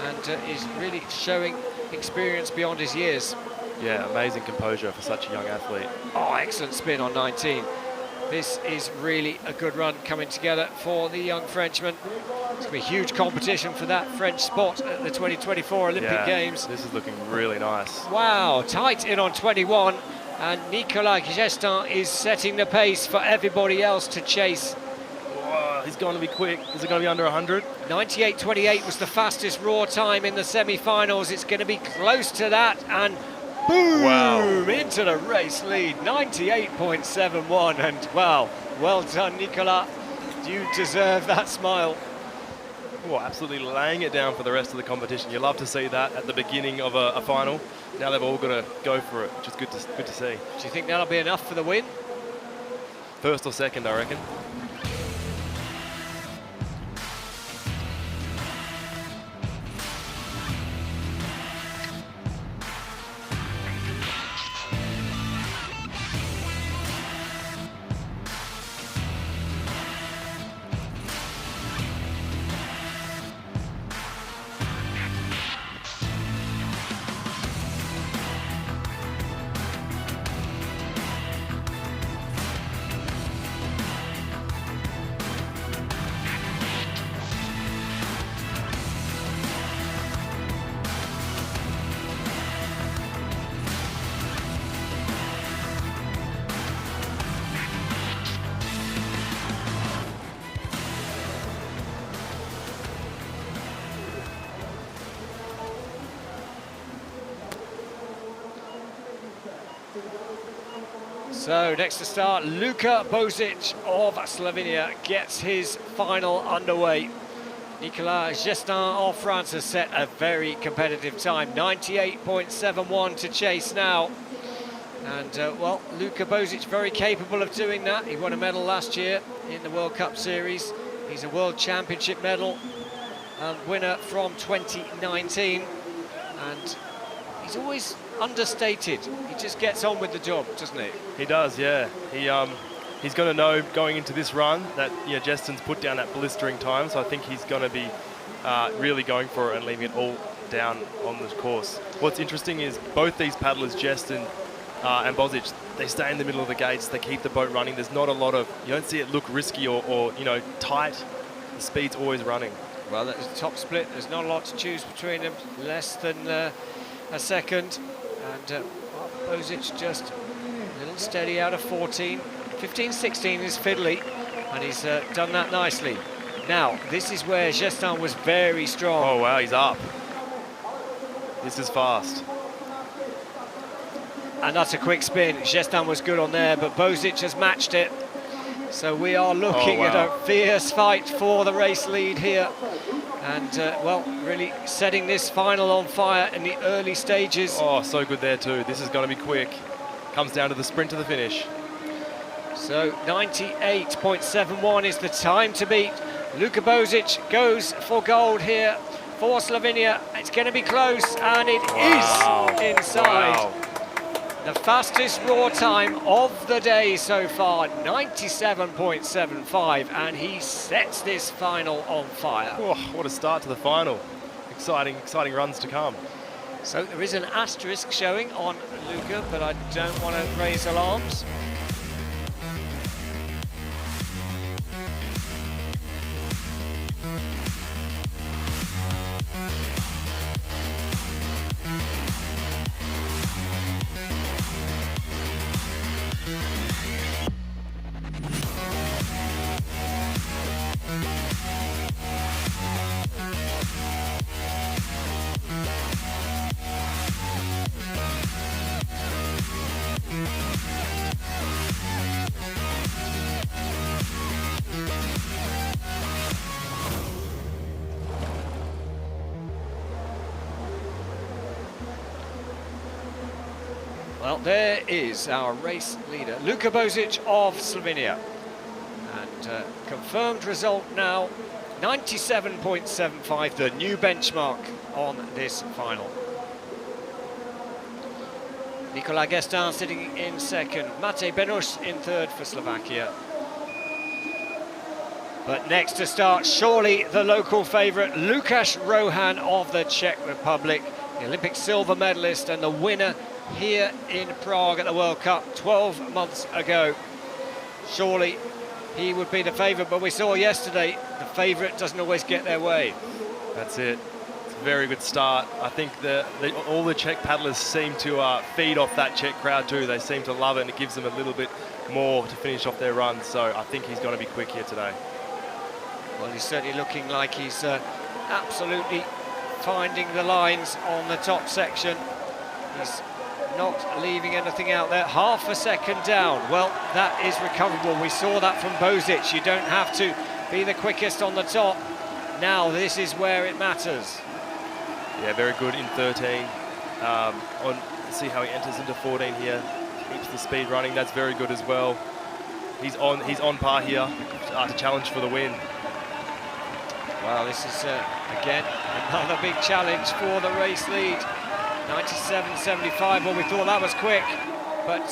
and is really showing experience beyond his years. Yeah, amazing composure for such a young athlete. Oh, excellent spin on 19. This is really a good run coming together for the young Frenchman. It's going to be huge competition for that French spot at the 2024 Olympic Games. This is looking really nice. Wow, tight in on 21, and Nicolas Gestin is setting the pace for everybody else to chase. Whoa, he's going to be quick. Is it going to be under 100? 98.28 was the fastest raw time in the semi-finals. It's going to be close to that, and boom, wow, into the race lead, 98.71, and wow, well done, Nicolas. You deserve that smile. Oh, absolutely laying it down for the rest of the competition. You love to see that at the beginning of a final. Now they've all got to go for it, which is good to see. Do you think that'll be enough for the win? First or second, I reckon. So next to start, Luka Božič of Slovenia gets his final underway. Nicolas Gestin of France has set a very competitive time, 98.71 to chase now. And well, Luka Božič very capable of doing that. He won a medal last year in the World Cup Series. He's a World Championship medal winner from 2019. And he's always understated. He just gets on with the job, doesn't he? He does, yeah. He's going to know going into this run that Gestin's put down that blistering time, so I think he's going to be really going for it and leaving it all down on the course. What's interesting is both these paddlers, Gestin and Božič, they stay in the middle of the gates, they keep the boat running. There's not a lot of, you don't see it look risky or tight. The speed's always running. Well, that's a top split. There's not a lot to choose between them. Less than a second. And Božič just a little steady out of 14. 15-16 is fiddly, and he's done that nicely. Now, this is where Gestin was very strong. Oh, wow, he's up. This is fast. And that's a quick spin. Gestin was good on there, but Božič has matched it. So we are looking at a fierce fight for the race lead here. And, well, really setting this final on fire in the early stages. Oh, so good there too. This is going to be quick. Comes down to the sprint to the finish. So 98.71 is the time to beat. Luka Božič goes for gold here for Slovenia. It's going to be close, and it is inside. Wow. The fastest raw time of the day so far, 97.75, and he sets this final on fire. Oh, what a start to the final. Exciting runs to come. So there is an asterisk showing on Luca, but I don't want to raise alarms. Well, there is our race leader, Luka Bozic of Slovenia. And confirmed result now, 97.75, the new benchmark on this final. Nicolas Guestin sitting in second, Matej Benuš in third for Slovakia. But next to start, surely the local favourite, Lukáš Rohan of the Czech Republic, the Olympic silver medalist and the winner here in Prague at the World Cup 12 months ago. Surely he would be the favourite, but we saw yesterday the favourite doesn't always get their way. That's it. It's a very good start. I think all the Czech paddlers seem to feed off that Czech crowd too. They seem to love it, and it gives them a little bit more to finish off their run. So I think he's going to be quick here today. Well, he's certainly looking like he's absolutely finding the lines on the top section. He's not leaving anything out there. Half a second down. Well, that is recoverable. We saw that from Bozic. You don't have to be the quickest on the top. Now this is where it matters. Yeah, very good in 13. See how he enters into 14 here. Keeps the speed running. That's very good as well. He's on par here to challenge for the win. Well, this is again another big challenge for the race lead. 97.75. Well, we thought that was quick, but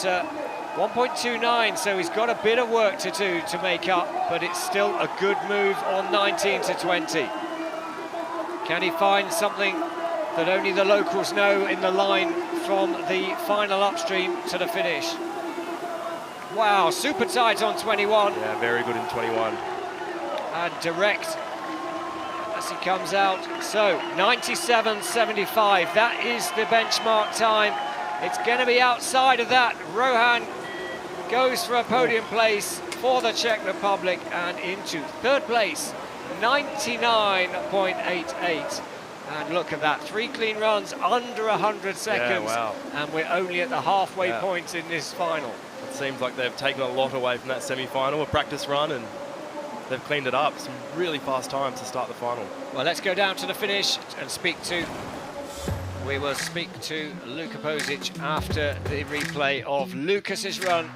1.29, so he's got a bit of work to do to make up, but it's still a good move on 19 to 20. Can he find something that only the locals know in the line from the final upstream to the finish? Wow, super tight on 21. Yeah, very good in 21. And direct as he comes out. So 97.75, that is the benchmark time. It's going to be outside of that. Rohan goes for a podium place for the Czech Republic and into third place, 99.88. And look at that, 3 clean runs under 100 seconds. Yeah, wow. And we're only at the halfway point in this final. It seems like they've taken a lot away from that semi-final, a practice run, and they've cleaned it up. Some really fast times to start the final. Well, let's go down to the finish and we will speak to Luka Bozic after the replay of Lucas's run.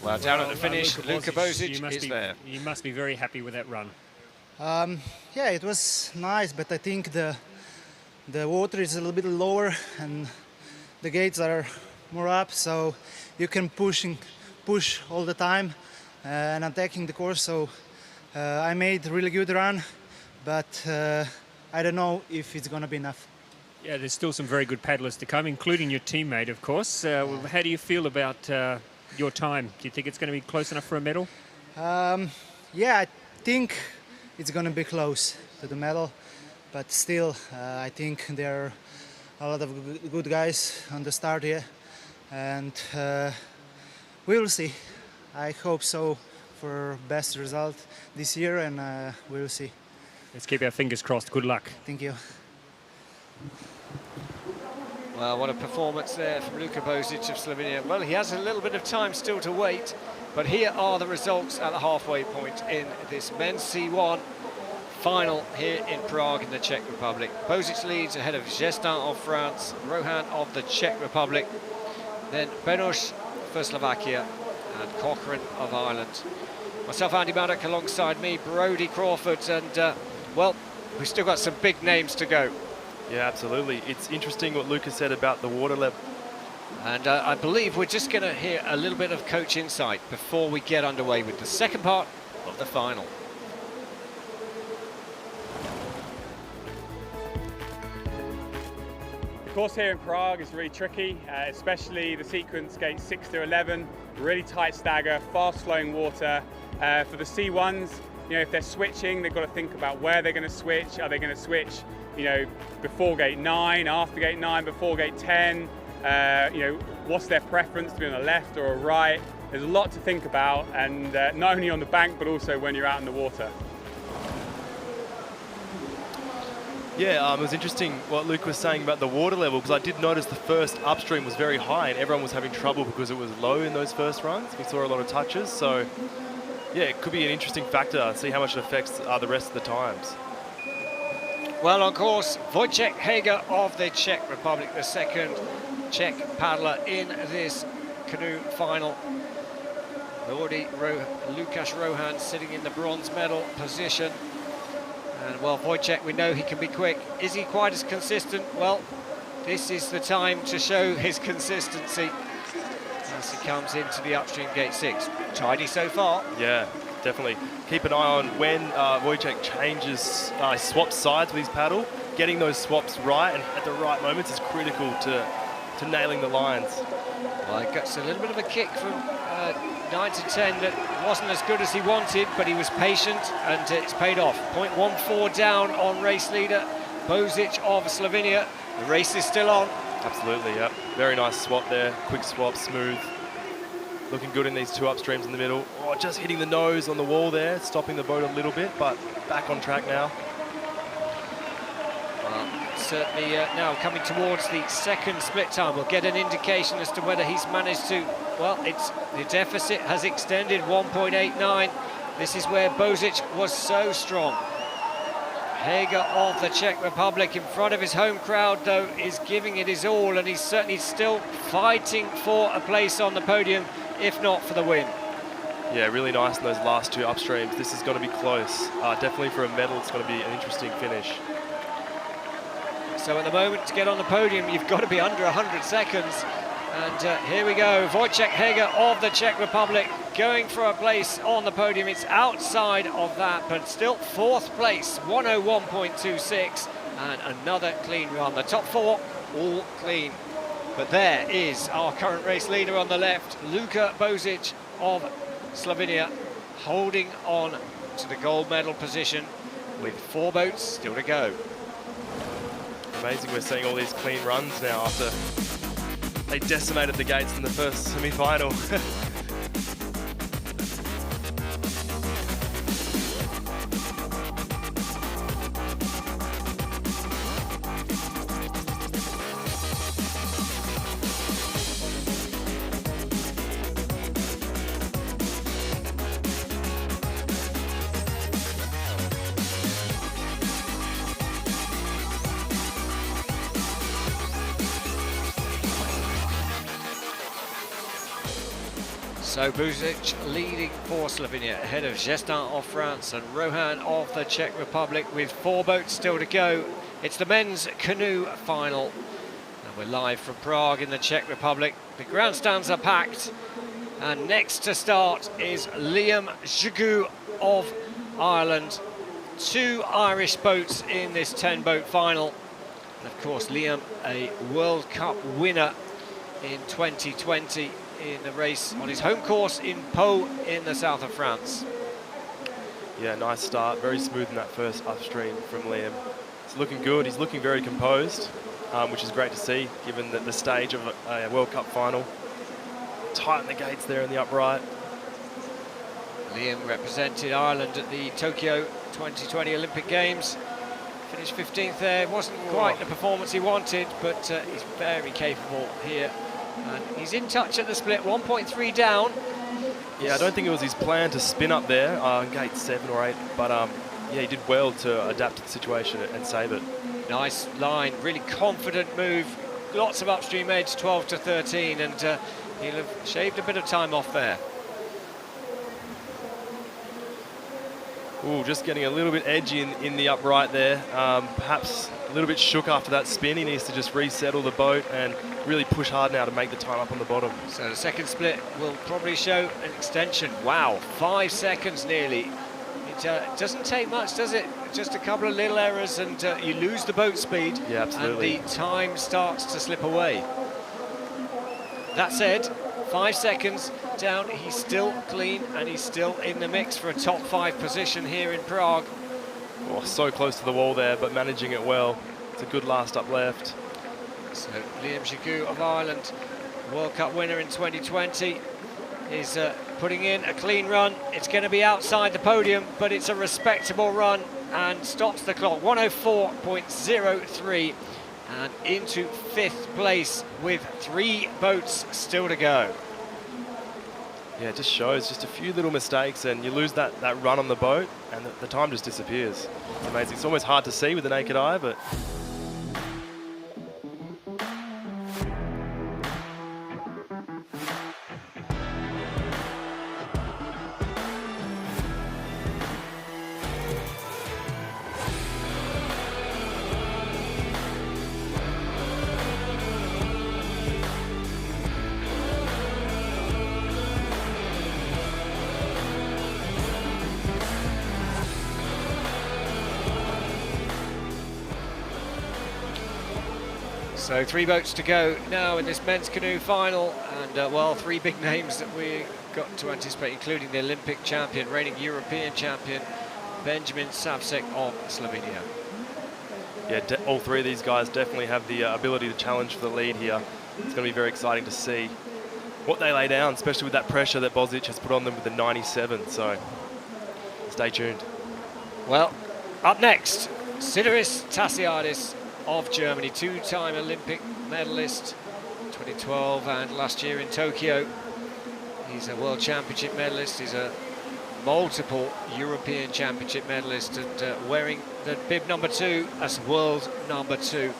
Well, down at the finish, Luka Bozic is there. You must be very happy with that run. Yeah, it was nice, but I think the water is a little bit lower and the gates are more up, so you can push all the time and attacking the course. So I made a really good run, but I don't know if it's going to be enough. Yeah, there's still some very good paddlers to come, including your teammate, of course. How do you feel about your time? Do you think it's going to be close enough for a medal? Yeah, I think it's going to be close to the medal, but still, I think there are a lot of good guys on the start here, and we will see. I hope so for best result this year, and we will see. Let's keep our fingers crossed. Good luck. Thank you. Well, what a performance there from Luka Bozic of Slovenia. Well, he has a little bit of time still to wait. But here are the results at the halfway point in this men's C1 final here in Prague in the Czech Republic. Bozic leads ahead of Gestin of France, Rohan of the Czech Republic, then Benoš for Slovakia, and Cochrane of Ireland. Myself, Andy Maddock, alongside me, Brodie Crawford, and well, we've still got some big names to go. Yeah, absolutely. It's interesting what Lucas said about the water level. And I believe we're just going to hear a little bit of coach insight before we get underway with the second part of the final. The course here in Prague is really tricky, especially the sequence gates 6 to 11, really tight stagger, fast flowing water. For the C1s, you know, if they're switching, they've got to think about where they're going to switch. Are they going to switch, you know, before gate 9, after gate 9, before gate 10? You know, what's their preference to be on the left or a right? There's a lot to think about, and not only on the bank, but also when you're out in the water. Yeah, it was interesting what Luke was saying about the water level, because I did notice the first upstream was very high and everyone was having trouble because it was low in those first runs. We saw a lot of touches, so yeah, it could be an interesting factor, see how much it affects the rest of the times. Well, on course, Wojciech Heger of the Czech Republic, the second Czech paddler in this canoe final. Already Lukáš Rohan sitting in the bronze medal position. And well, Wojciech, we know he can be quick. Is he quite as consistent? Well, this is the time to show his consistency as he comes into the upstream gate 6. Tidy so far. Yeah, definitely. Keep an eye on when Wojciech changes, swaps sides with his paddle. Getting those swaps right and at the right moments is critical to nailing the lines. Well, he gets a little bit of a kick from 9 to 10 that wasn't as good as he wanted, but he was patient and it's paid off. 0.14 down on race leader Bozic of Slovenia. The race is still on. Absolutely, yeah. Very nice swap there. Quick swap, smooth. Looking good in these two upstreams in the middle. Oh, just hitting the nose on the wall there, stopping the boat a little bit, but back on track now. Certainly now coming towards the second split time. We'll get an indication as to whether he's managed to, well, the deficit has extended 1.89. This is where Bozic was so strong. Heger of the Czech Republic in front of his home crowd, though, is giving it his all, and he's certainly still fighting for a place on the podium, if not for the win. Yeah, really nice in those last two upstreams. This is going to be close. Definitely for a medal, it's going to be an interesting finish. So at the moment, to get on the podium, you've got to be under 100 seconds. And here we go, Wojciech Heger of the Czech Republic going for a place on the podium. It's outside of that, but still fourth place, 101.26, and another clean run. The top four, all clean. But there is our current race leader on the left, Luka Bozic of Slovenia, holding on to the gold medal position with 4 boats still to go. Amazing we're seeing all these clean runs now after they decimated the gates in the first semi-final. So Bozic leading for Slovenia ahead of Gestin of France and Rohan of the Czech Republic with 4 boats still to go. It's the men's canoe final. And we're live from Prague in the Czech Republic. The grandstands are packed. And next to start is Liam Zhugu of Ireland. 2 Irish boats in this 10-boat final. And of course, Liam, a World Cup winner in 2020. In the race on his home course in Pau in the south of France. Yeah, nice start, very smooth in that first upstream from Liam. It's looking good, he's looking very composed, which is great to see given the stage of a World Cup final. Tighten the gates there in the upright. Liam represented Ireland at the Tokyo 2020 Olympic Games. Finished 15th there, wasn't quite the performance he wanted, but he's very capable here. And he's in touch at the split, 1.3 down. Yeah, I don't think it was his plan to spin up there, gate 7 or 8, but yeah, he did well to adapt to the situation and save it. Nice line, really confident move. Lots of upstream edge, 12 to 13, and he'll have shaved a bit of time off there. Ooh, just getting a little bit edgy in the upright there. Perhaps a little bit shook after that spin. He needs to just resettle the boat and really push hard now to make the time up on the bottom. So the second split will probably show an extension. Wow, 5 seconds nearly. It doesn't take much, does it? Just a couple of little errors and you lose the boat speed. Yeah, absolutely. And the time starts to slip away. That said, 5 seconds down, he's still clean and he's still in the mix for a top 5 position here in Prague. Oh, so close to the wall there, but managing it well. It's a good last up left. So Liam Gigoux of Ireland, World Cup winner in 2020, is putting in a clean run. It's going to be outside the podium, but it's a respectable run and stops the clock. 104.03 and into 5th place with 3 boats still to go. Yeah, it just shows just a few little mistakes and you lose that run on the boat and the time just disappears. It's amazing. It's almost hard to see with the naked eye, but So 3 boats to go now in this men's canoe final, and well, 3 big names that we got to anticipate, including the Olympic champion, reigning European champion, Benjamin Savcek of Slovenia. yeah, all 3 of these guys definitely have the ability to challenge for the lead here. It's going to be very exciting to see what they lay down, especially with that pressure that Bozic has put on them with the 97, so stay tuned. Well, up next, Sideris Tassiadis of Germany, 2-time Olympic medalist, 2012 and last year in Tokyo. He's a World Championship medalist, he's a multiple European Championship medalist, and wearing the bib number 2 as world number 2.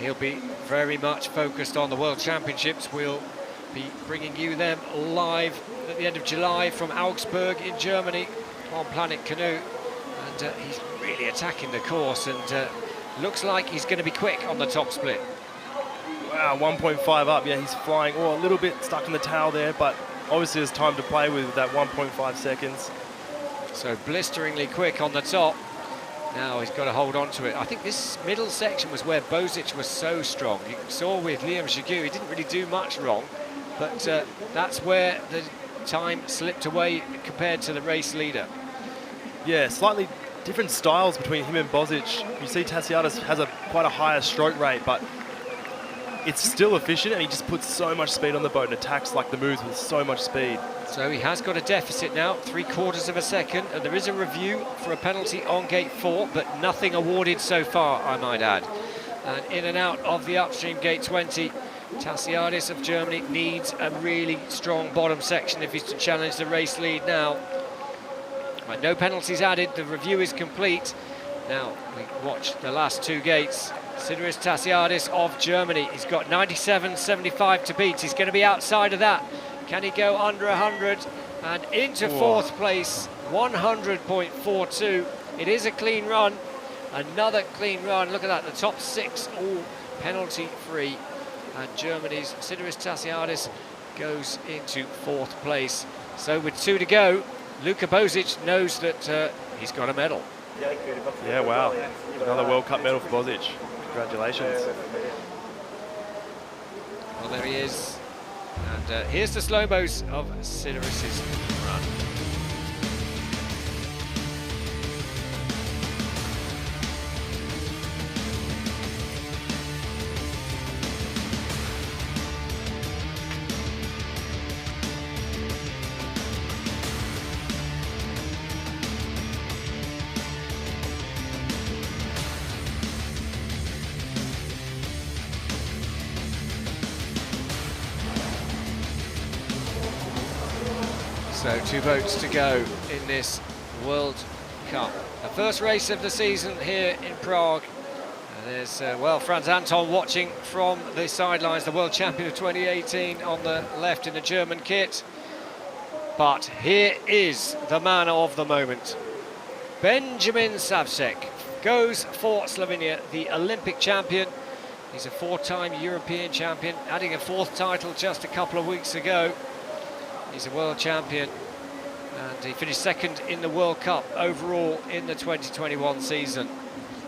He'll be very much focused on the World Championships. We'll be bringing you them live at the end of July from Augsburg in Germany on Planet Canoe, and he's really attacking the course and looks like he's going to be quick on the top split. Wow, 1.5 up. Yeah, he's flying. Oh, a little bit stuck in the tail there, but obviously there's time to play with that 1.5 seconds. So blisteringly quick on the top. Now he's got to hold on to it. I think this middle section was where Bozic was so strong. You saw with Liam Gigoux, he didn't really do much wrong, but that's where the time slipped away compared to the race leader. Yeah, slightly different styles between him and Bozic. You see Tassiadis has quite a higher stroke rate, but it's still efficient and he just puts so much speed on the boat and attacks like the moves with so much speed. So he has got a deficit now, 3/4 of a second, and there is a review for a penalty on gate 4, but nothing awarded so far, I might add. And in and out of the upstream gate 20, Tassiadis of Germany needs a really strong bottom section if he's to challenge the race lead now. Right, no penalties added, the review is complete. Now we watch the last 2 gates. Sideris Tassiadis of Germany, he's got 97.75 to beat. He's going to be outside of that. Can he go under 100 and into 4th place, 100.42. It is a clean run, another clean run. Look at that, the top 6 all penalty free, and Germany's Sideris Tassiadis goes into 4th place. So with 2 to go, Luka Bozic knows that he's got a medal. Yeah, wow. Another World Cup medal for Bozic. Congratulations. Well, there he is. And here's the slow-mos of Sideris's run. So 2 boats to go in this World Cup. The first race of the season here in Prague. There's, well, Franz Anton watching from the sidelines, the world champion of 2018 on the left in the German kit. But here is the man of the moment. Benjamin Savcek goes for Slovenia, the Olympic champion. He's a 4-time European champion, adding a 4th title just a couple of weeks ago. He's a world champion, and he finished 2nd in the World Cup overall in the 2021 season.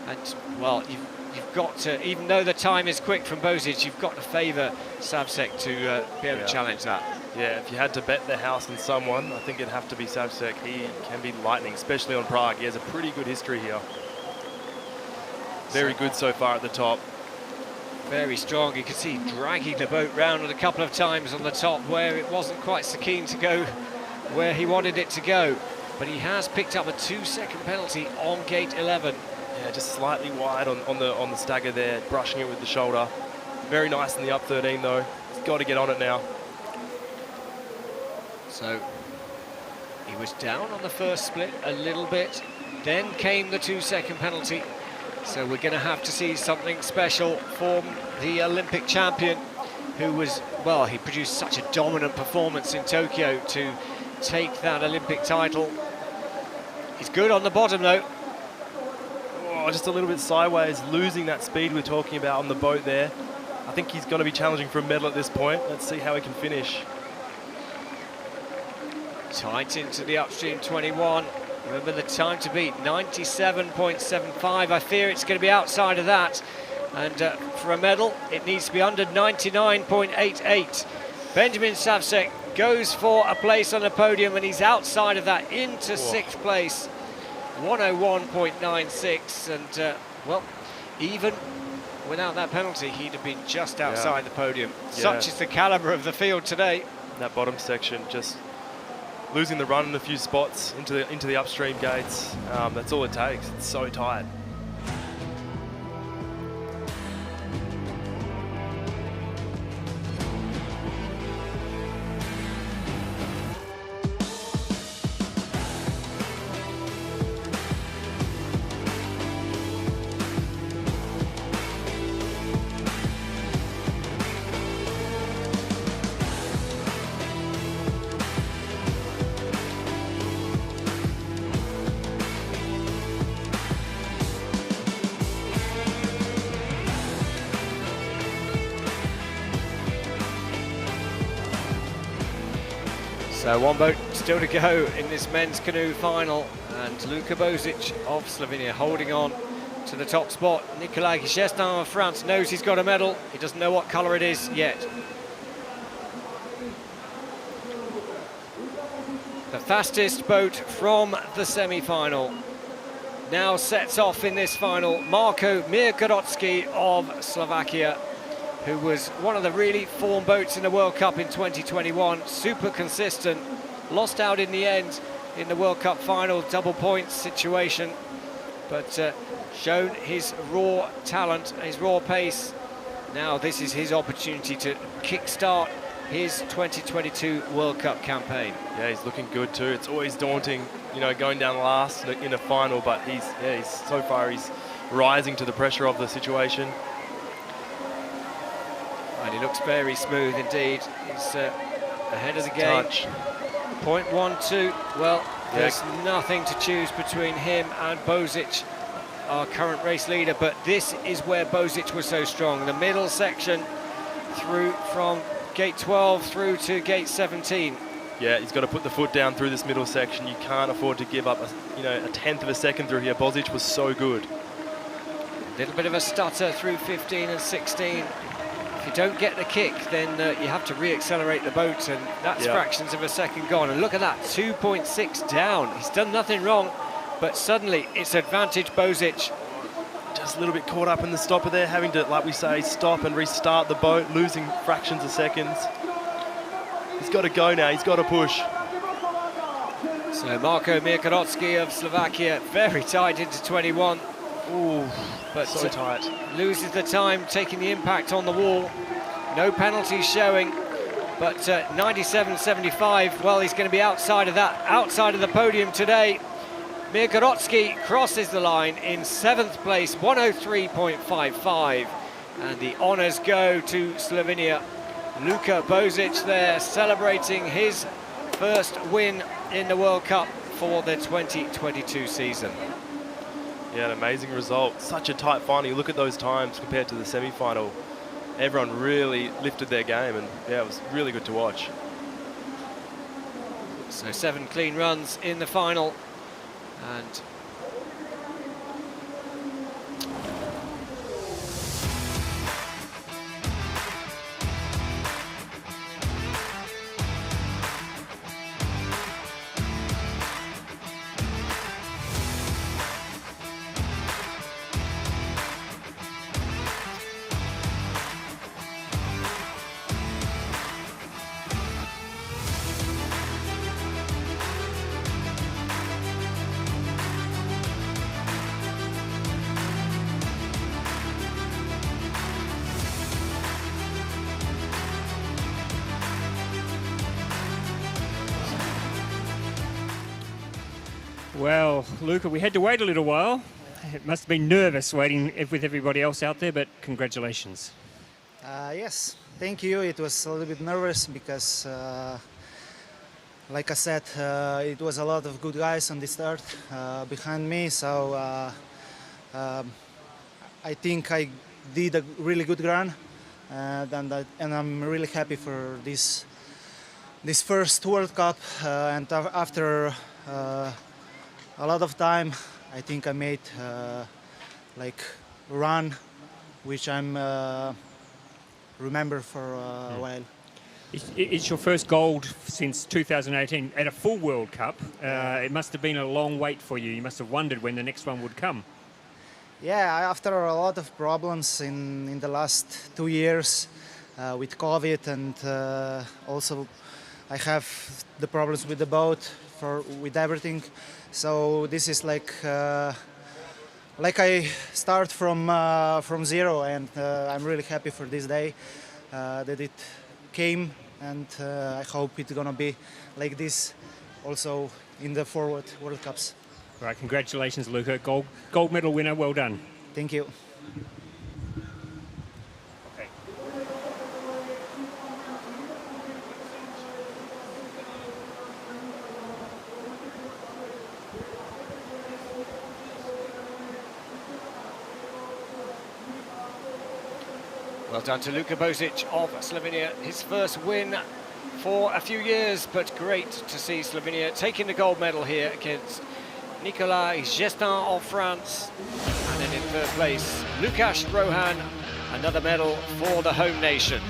And, well, you've got to, even though the time is quick from Bozic, you've got to favour Savcek to be able to challenge that. Yeah, if you had to bet the house on someone, I think it'd have to be Savcek. He can be lightning, especially on Prague. He has a pretty good history here. Very good so far at the top. Very strong. You can see dragging the boat round a couple of times on the top where it wasn't quite so keen to go where he wanted it to go. But he has picked up a 2-second penalty on gate 11. Yeah, just slightly wide on the stagger there, brushing it with the shoulder. Very nice in the up 13 though. He's got to get on it now. So he was down on the first split a little bit. Then came the 2-second penalty. So we're going to have to see something special from the Olympic champion, who was, well, he produced such a dominant performance in Tokyo to take that Olympic title. He's good on the bottom though. Oh, just a little bit sideways, losing that speed we're talking about on the boat there. I think he's going to be challenging for a medal at this point. Let's see how he can finish. Tight into the upstream 21. Remember the time to beat, 97.75. I fear it's going to be outside of that. And for a medal, it needs to be under 99.88. Benjamin Savcek goes for a place on the podium, and he's outside of that into 6th place. 101.96. And, well, even without that penalty, he'd have been just outside the podium. Yeah. Such is the calibre of the field today. That bottom section, just losing the run in a few spots into the upstream gates. That's all it takes. It's so tight. So 1 boat still to go in this men's canoe final, and Luka Bozic of Slovenia holding on to the top spot. Nikolai Gichestin of France knows he's got a medal. He doesn't know what colour it is yet. The fastest boat from the semi-final now sets off in this final. Marko Mirgorodsky of Slovakia, who was one of the really form boats in the World Cup in 2021, super consistent, lost out in the end in the World Cup final, double points situation, but shown his raw talent, his raw pace. Now this is his opportunity to kickstart his 2022 World Cup campaign. Yeah, he's looking good too. It's always daunting, you know, going down last in a final, but he's so far he's rising to the pressure of the situation. And he looks very smooth indeed. He's ahead of the game. Touch. 0.12. Well, there's nothing to choose between him and Bozic, our current race leader, but this is where Bozic was so strong. The middle section through from gate 12 through to gate 17. Yeah, he's got to put the foot down through this middle section. You can't afford to give up a tenth of a second through here. Bozic was so good. A little bit of a stutter through 15 and 16. If you don't get the kick, then you have to re-accelerate the boat, and that's fractions of a second gone. And look at that, 2.6 down. He's done nothing wrong, but suddenly it's advantage Bozic. Just a little bit caught up in the stopper there, having to, like we say, stop and restart the boat, losing fractions of seconds. He's got to go now, he's got to push. So Marko Mirgorodsky of Slovakia, very tight into 21. Ooh, but so tight. Loses the time, taking the impact on the wall. No penalties showing. But 97.75, well, he's going to be outside of the podium today. Mirgorodsky crosses the line in 7th place, 103.55. And the honours go to Slovenia. Luka Bozic there celebrating his first win in the World Cup for the 2022 season. Yeah, an amazing result. Such a tight final. You look at those times compared to the semi-final. Everyone really lifted their game, and yeah, it was really good to watch. So 7 clean runs in the final, and Well, Luka, we had to wait a little while. It must have been nervous waiting with everybody else out there, but congratulations. Yes, thank you. It was a little bit nervous because, like I said, it was a lot of good guys on the start behind me. So I think I did a really good run, and I'm really happy for this first World Cup. And after a lot of time, I think I made like run, which I'm remember for a while. It's your first gold since 2018 at a full World Cup. It must have been a long wait for you. You must have wondered when the next one would come. Yeah, after a lot of problems in the last 2 years with COVID, and also I have the problems with the boat with everything. So this is like I start from zero, and I'm really happy for this day that it came, and I hope it's gonna be like this also in the forward World Cups. All right, congratulations, Luka. Gold medal winner, well done. Thank you. Okay. well done to Luka Bozic of Slovenia. His first win for a few years, but great to see Slovenia taking the gold medal here against Nicolas Gestin of France. And then in 3rd place, Lukáš Rohan, another medal for the home nation.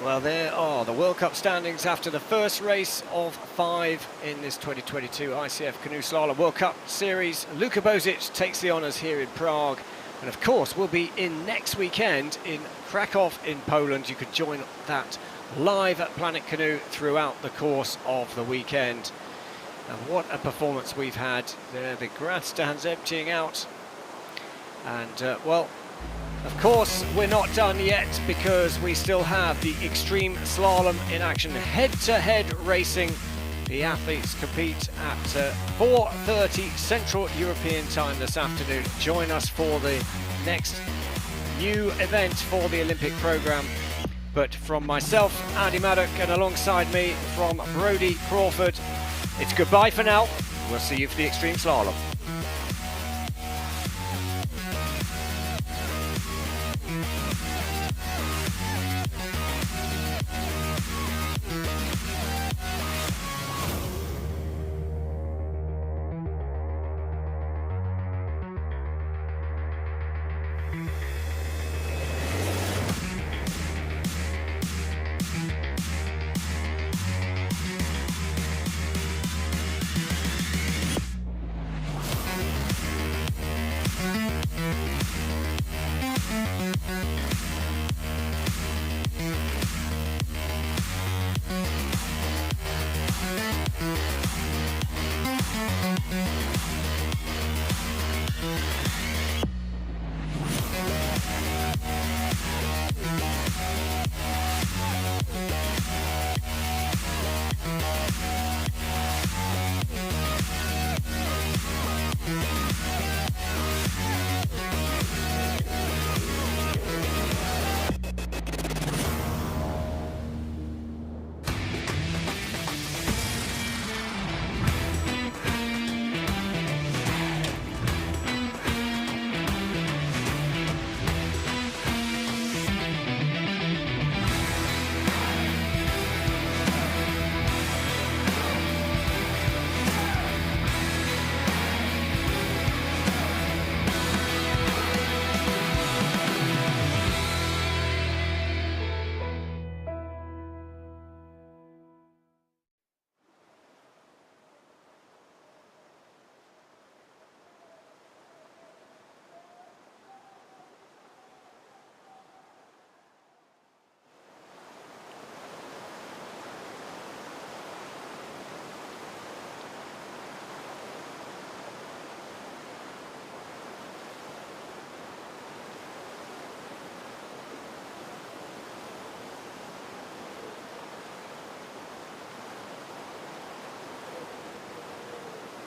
Well, there are the World Cup standings after the first race of 5 in this 2022 ICF Canoe Slalom World Cup Series. Luka Bozic takes the honours here in Prague, and of course we'll be in next weekend in Krakow in Poland. You could join that live at Planet Canoe throughout the course of the weekend. And what a performance we've had. There, the grandstands emptying out. And, well, Of course, we're not done yet because we still have the extreme slalom in action, head-to-head racing. The athletes compete at 4:30 Central European time this afternoon. Join us for the next new event for the Olympic programme. But from myself, Andy Maddock, and alongside me from Brodie Crawford, it's goodbye for now. We'll see you for the extreme slalom.